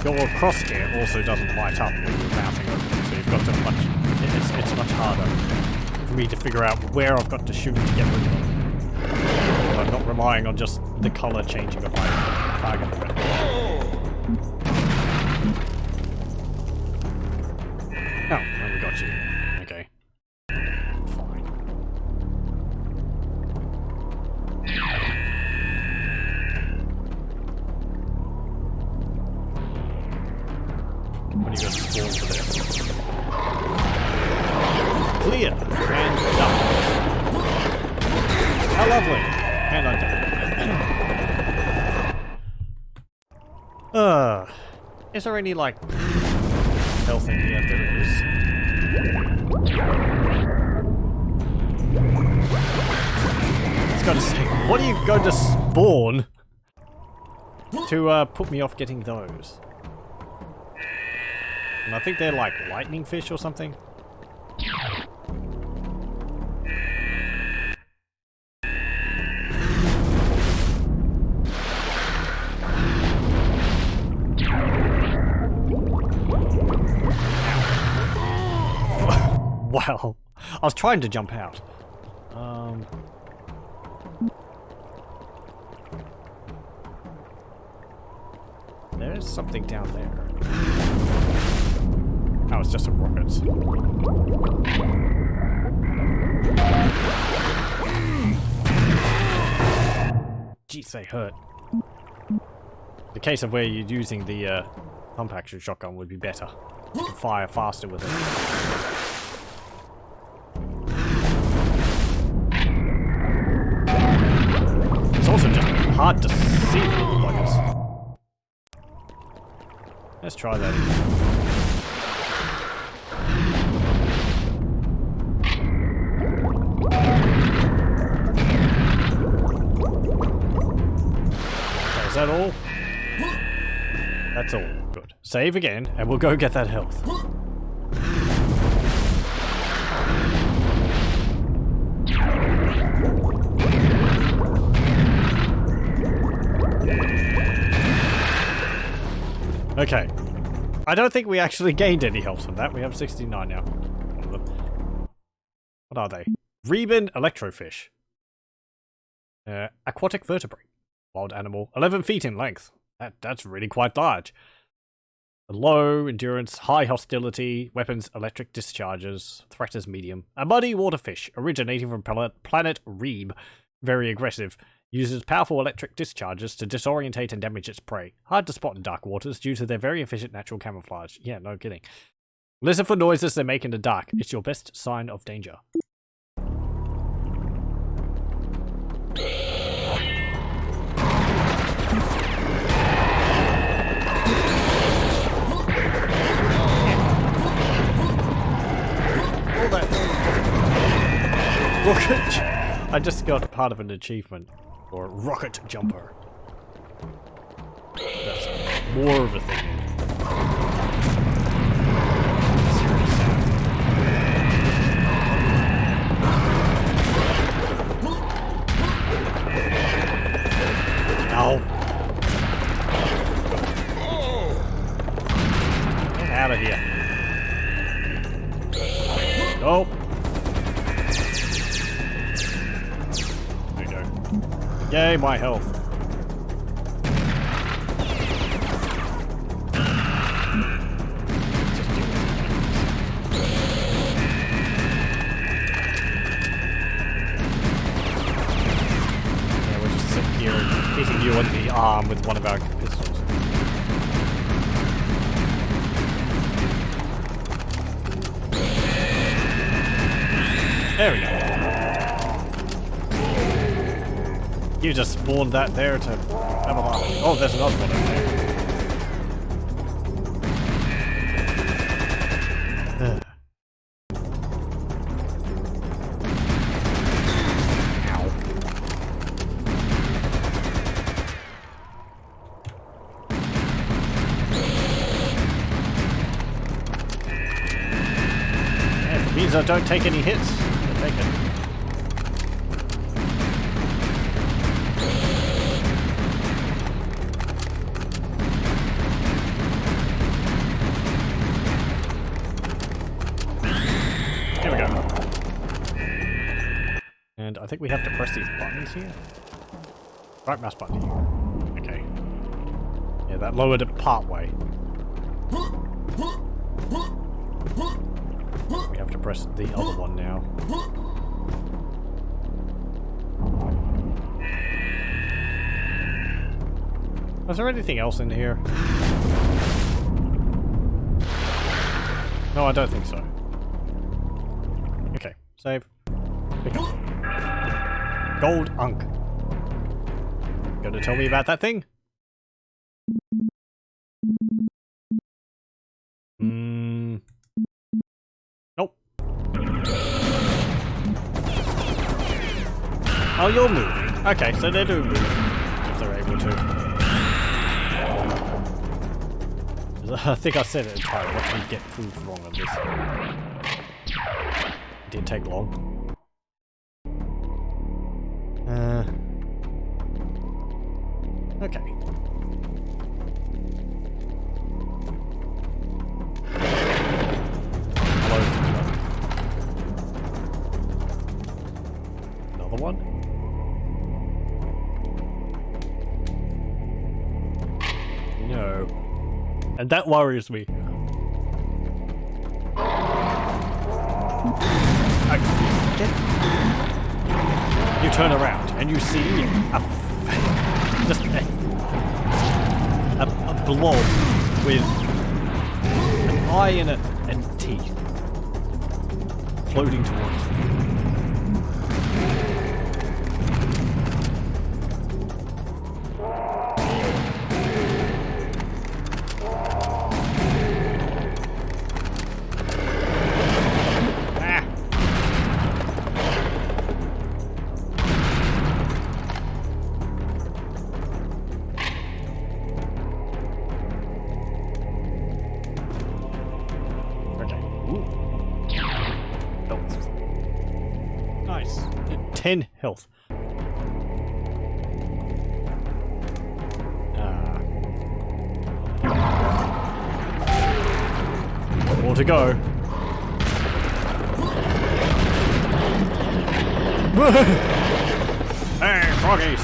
Your crosshair also doesn't light up when you're bouncing over it, so you've got to it's much harder for me to figure out where I've got to shoot to get rid of them. I'm not relying on just the colour changing of my target. Oh, well, we got you. Okay. Fine. When you go to spawn for this. Clear and done. How lovely. And I'm done. Is there any like health in here? There is. It's got to say, what are you going to spawn to put me off getting those? And I think they're like lightning fish or something. Wow. I was trying to jump out. There's something down there. Oh, it's just some rockets. Jeez, they hurt. The case of where you're using the pump action shotgun would be better. You can fire faster with it. It's also just hard to see the buggers. Let's try that. Okay, is that all? That's all. Good. Save again, and we'll go get that health. Okay. I don't think we actually gained any health from that. We have 69 now. What are they? Rebin electrofish. Aquatic vertebrate. Wild animal. 11 feet in length. That's really quite large. Low endurance, high hostility, weapons, electric discharges, threat is medium. A muddy water fish, originating from planet Reeb. Very aggressive. Uses powerful electric discharges to disorientate and damage its prey. Hard to spot in dark waters due to their very efficient natural camouflage. Yeah, no kidding. Listen for noises they make in the dark. It's your best sign of danger. Rocket! I just got part of an achievement for rocket jumper. That's more of a thing. Serious sound. Ow! Get out of here. Nope. Yay, my health. Yeah, we're just sitting here hitting you on the arm with one of our pistols. There we go. You just spawned that there to have a lot. Oh, there's another one over there. Ow. Yeah, if it means I don't take any hits, I'll take it. And I think we have to press these buttons here. Right mouse button here. Okay. Yeah, that lowered it part way. We have to press the other one now. Was there anything else in here? No, I don't think so. Okay, save. Pick up. Gold Unk. Gonna tell me about that thing? Nope. Oh, you're moving. Okay, so they do move. If they're able to. I think I said it entirely. Watch me get food wrong on this. It didn't take long. Okay. Hello. No. And that worries me. You turn around and you see just a blob with an eye in it and teeth floating towards you. Health. Nice. 10 health. More to go. Hey, froggies!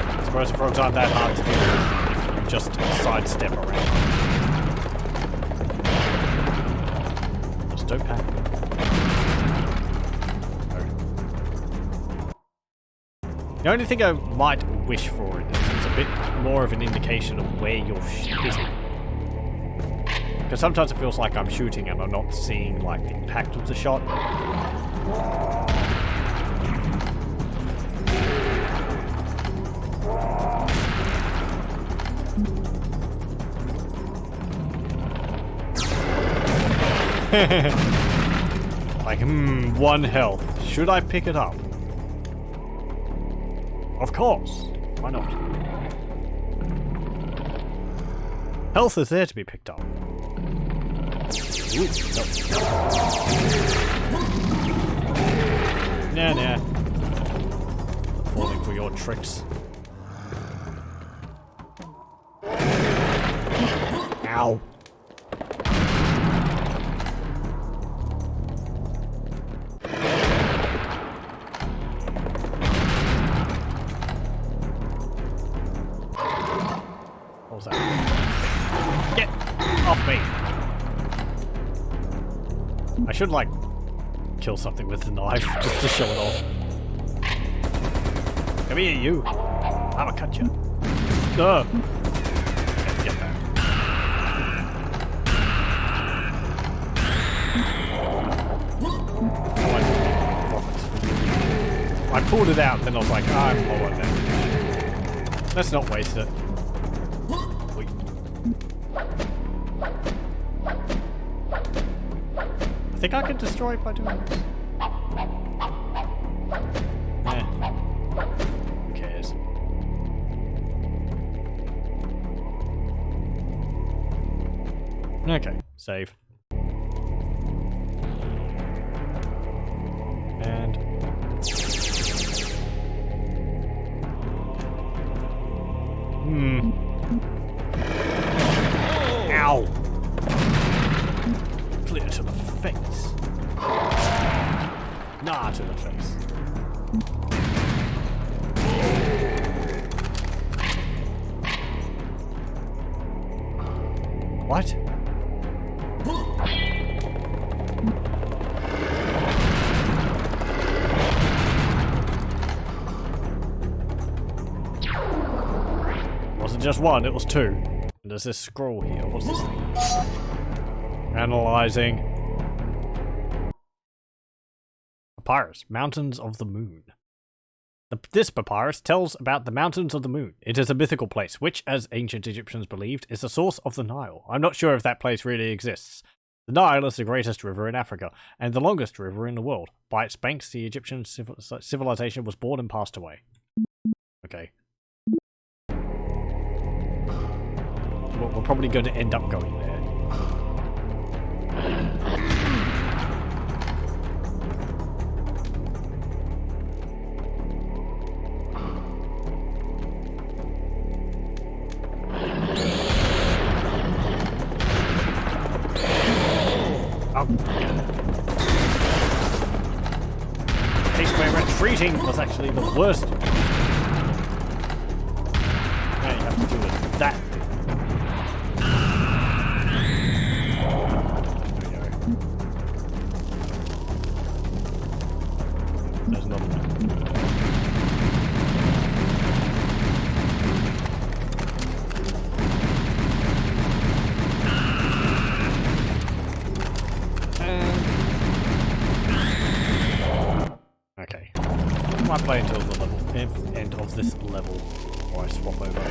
I suppose the frogs aren't that hard to deal with if you just sidestep around. Just don't panic. The only thing I might wish for in this is a bit more of an indication of where you're hitting. Because sometimes it feels like I'm shooting and I'm not seeing like the impact of the shot. Like, 1 health. Should I pick it up? Of course. Why not? Health is there to be picked up. Ooh, no. Nah. Falling for your tricks. Ow. What was that? Get off me! I should, like, kill something with the knife just to show it off. Come here, you! I'ma cut you. No! Let's get that. I pulled it out, then I was like, I'm low on that. Let's not waste it. I think I can destroy it by doing this. Who cares? Okay, save. And... Ow! Clear to the face. Nah, to the face. What? Wasn't just 1, it was 2. And there's this scroll here. What's this thing? Analyzing. Papyrus, Mountains of the Moon. This papyrus tells about the Mountains of the Moon. It is a mythical place, which, as ancient Egyptians believed, is the source of the Nile. I'm not sure if that place really exists. The Nile is the greatest river in Africa, and the longest river in the world. By its banks, the Egyptian civilization was born and passed away. Okay. We're probably going to end up going there. Oh. Case where retreat. cheating was actually the worst. Now you have to do with that. There's another one. Okay. I might play until the end of this level before I swap over.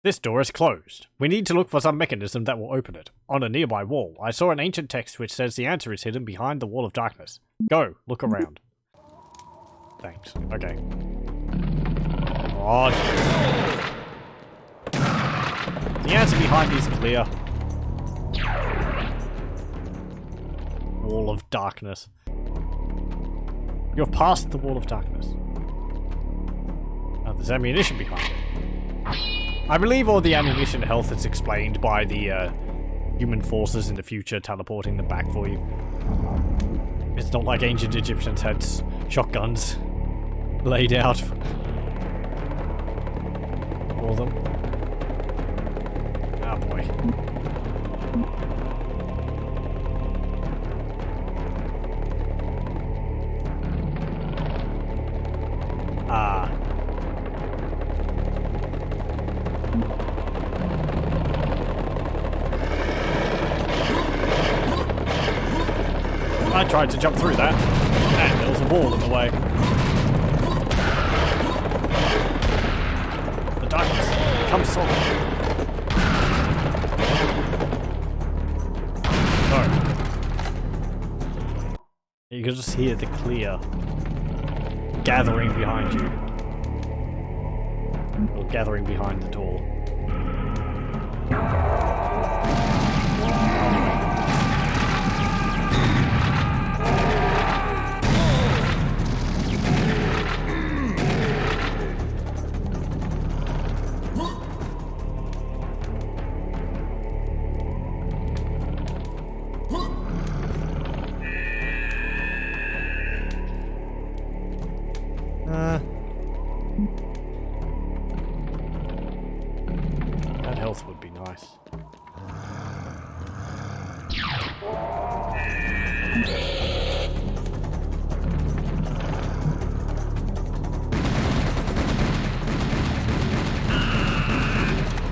This door is closed. We need to look for some mechanism that will open it. On a nearby wall, I saw an ancient text which says the answer is hidden behind the wall of darkness. Go, look around. Thanks. Okay. Oh, the answer behind is clear. Wall of darkness. You've passed the wall of darkness. Oh, there's ammunition behind it. I believe all the ammunition health is explained by the human forces in the future teleporting them back for you. It's not like ancient Egyptians had shotguns laid out for them. Ah, boy. Ah. I tried to jump through that, and there was a wall in the way. The darkness becomes solid. No. You can just hear the Kleer gathering behind you. Or gathering behind the door. That health would be nice.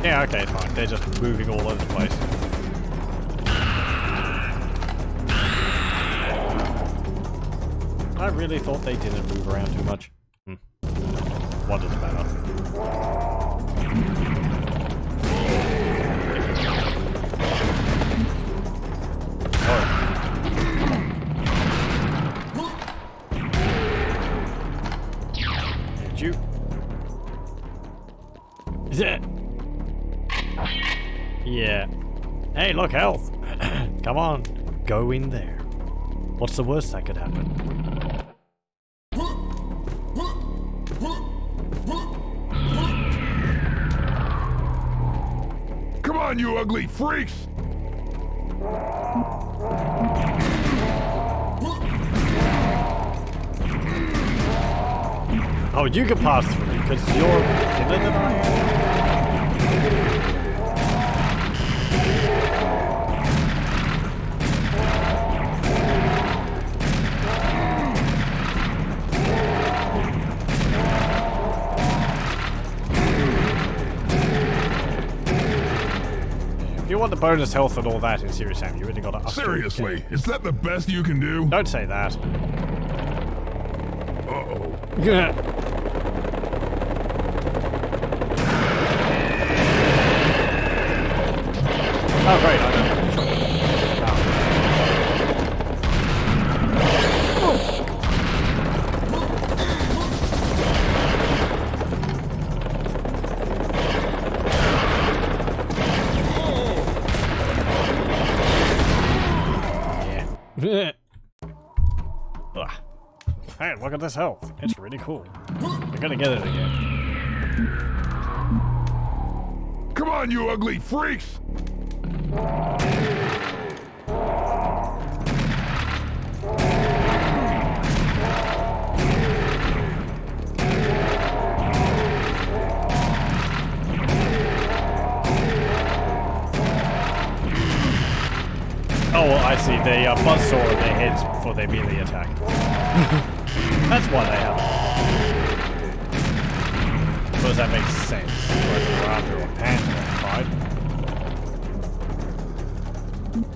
Yeah, okay, fine. They're just moving all over the place. I really thought they didn't move around too much. What does it matter? And you. Is it? Yeah. Hey, look, health. Come on, go in there. What's the worst that could happen? Come on, you ugly freaks! Oh, you can pass through because you're thinner than I am. If you want the bonus health and all that in Serious Sam, you really gotta up. Seriously, is that the best you can do? Don't say that. Uh-oh. Yeah. Oh great, I don't know. Hey, look at this health. It's really cool. Pick gonna get it again. Come on, you ugly freaks! Oh, well, I see. They buzzsaw their heads before they melee attack. That's why they have. I suppose that makes sense. Whether after a panther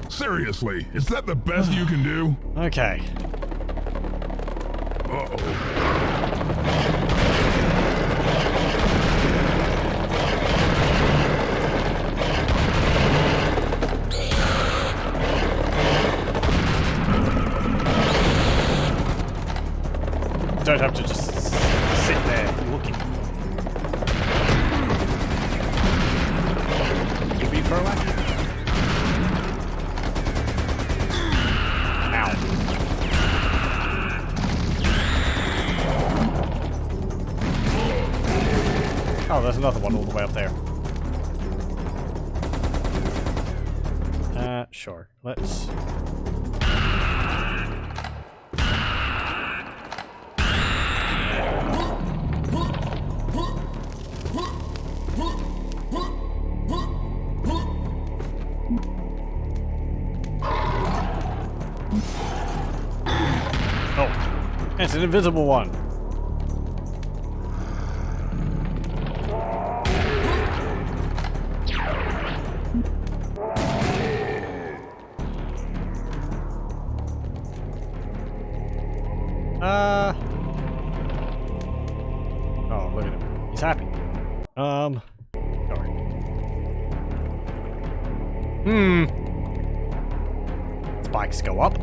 Seriously, is that the best you can do? Okay. Uh-oh. Don't have to just sit there looking. You be proactive. Ow. Oh, there's another one all the way up there. Sure. Let's... Oh, it's an invisible one. Oh, look at him. He's happy. Sorry. Spikes go up.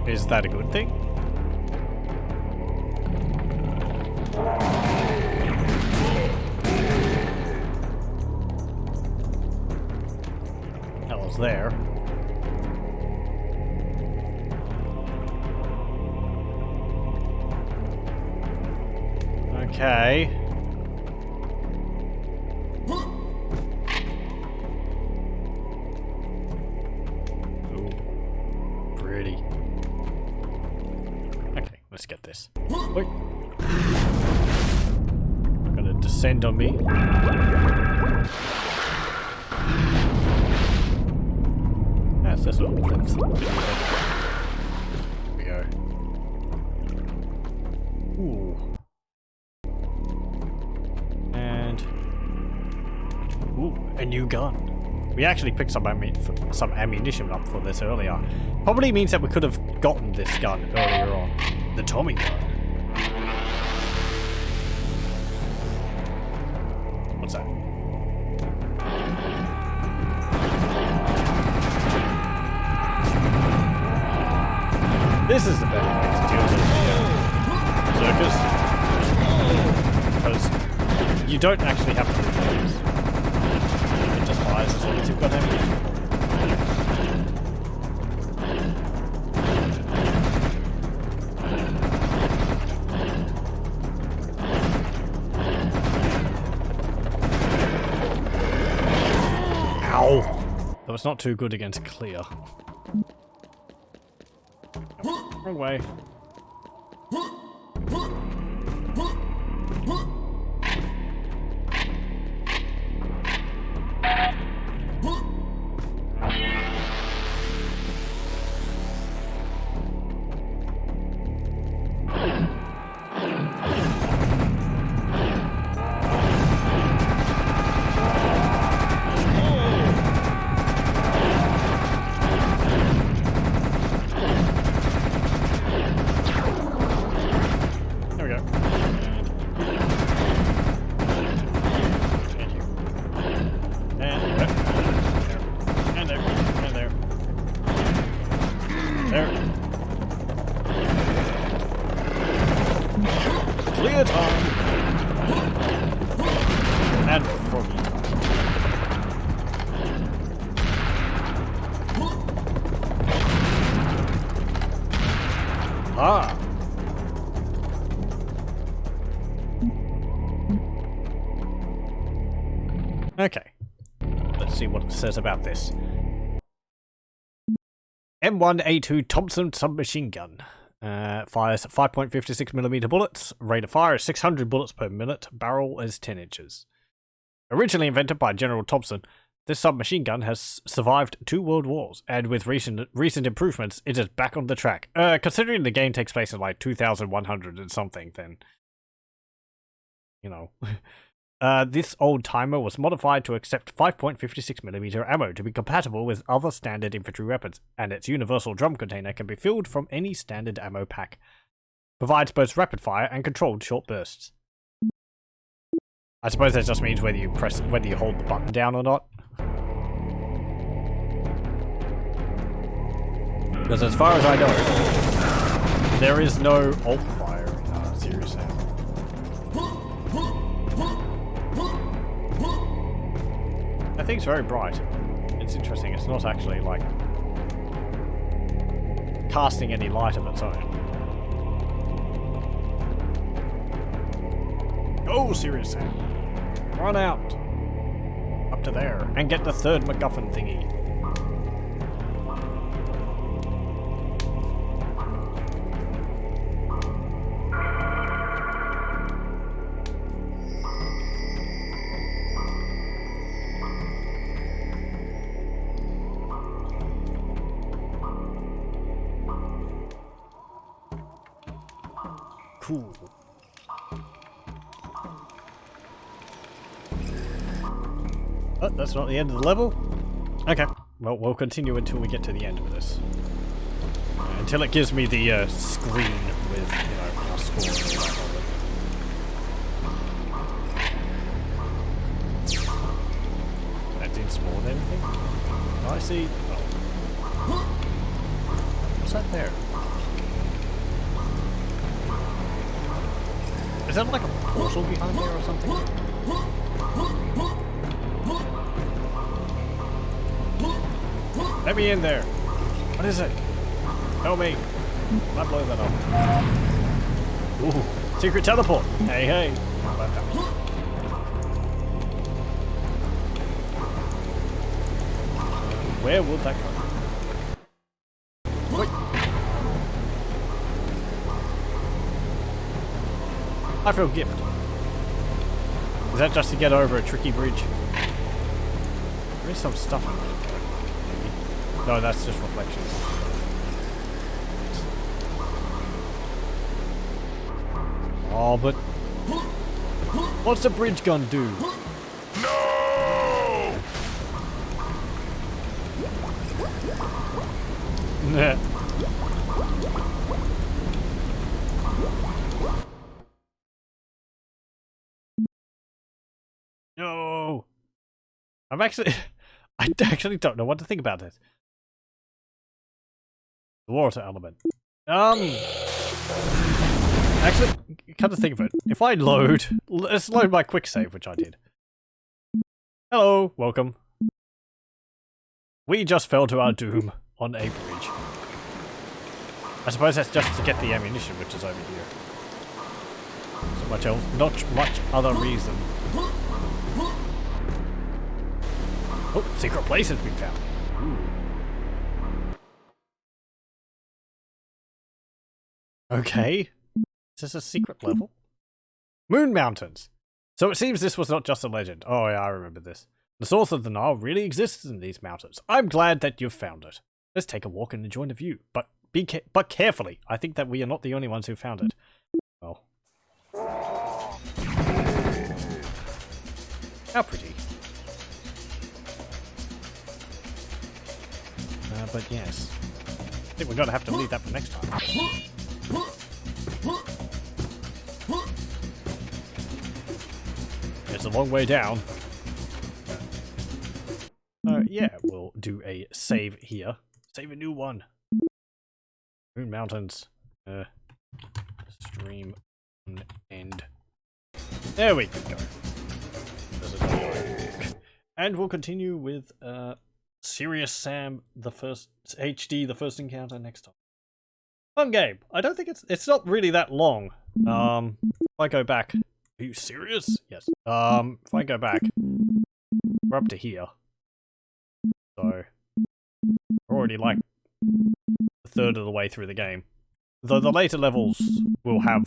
Is that a good thing? That was there. Okay. Ooh. Pretty. Okay, let's get this. Wait. Gonna descend on me. That's this little plinth. Here we go. Ooh. And ooh, a new gun. We actually picked some ammunition up for this earlier. Probably means that we could have gotten this gun earlier on. The Tommy gun. What's that? This is the better way to deal with the circus. Because you don't actually have to do this. It just fires as long as you've got ammunition. Ow! That was not too good against Kleer. Wrong way. Clear time! And froggy time. Ah! Okay. Let's see what it says about this. M1A2 Thompson submachine gun. Fires 5.56mm bullets. Rate of fire is 600 bullets per minute. Barrel is 10 inches. Originally invented by General Thompson, this submachine gun has survived 2 world wars, and with recent improvements, it is back on the track. Considering the game takes place in like 2100 and something, then, you know. This old timer was modified to accept 5.56mm ammo to be compatible with other standard infantry weapons, and its universal drum container can be filled from any standard ammo pack. Provides both rapid fire and controlled short bursts. I suppose that just means whether you hold the button down or not. Because as far as I know, there is no alt fire in Serious Sam. That thing's very bright. It's interesting, it's not actually, like, casting any light of its own. Go, Serious Sam! Run out! Up to there, and get the third MacGuffin thingy. Cool. Oh, that's not the end of the level? Okay. Well, we'll continue until we get to the end of this. Until it gives me the screen with, you know, our score and all that of it. That didn't spawn anything? I see. Oh. What's that there? Is that like a portal behind there or something? Let me in there. What is it? Tell me. I blow that up. Ooh, secret teleport. Hey, hey. How about that? Where would that go? Wait. I feel gift. Is that just to get over a tricky bridge? There is some stuff in there, maybe. No, that's just reflections. Oh, but what's the bridge gun do? No! Nah. No. I actually don't know what to think about this. The water element. Actually, come to think of it, if I let's load my quick save, which I did. Hello, welcome. We just fell to our doom on a bridge. I suppose that's just to get the ammunition, which is over here. So much else, not much other reason. Oh, secret place has been found. Ooh. Okay. Is this a secret level? Moon Mountains. So it seems this was not just a legend. Oh yeah, I remember this. The source of the Nile really exists in these mountains. I'm glad that you've found it. Let's take a walk and enjoy the view. But carefully. I think that we are not the only ones who found it. Well. How pretty. But yes. I think we're going to have to leave that for next time. It's a long way down. Yeah, we'll do a save here. Save a new one. Moon Mountains. Stream end. There we go. And we'll continue with Serious Sam the first HD, the first encounter next time. Fun game. I don't think it's not really that long. If I go back, are you serious? Yes. If I go back, we're up to here. So we're already like a third of the way through the game. Though the later levels will have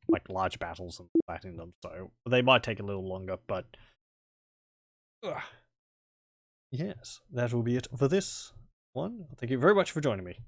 like large battles and that in them, so they might take a little longer, but yes, that will be it for this one. Thank you very much for joining me.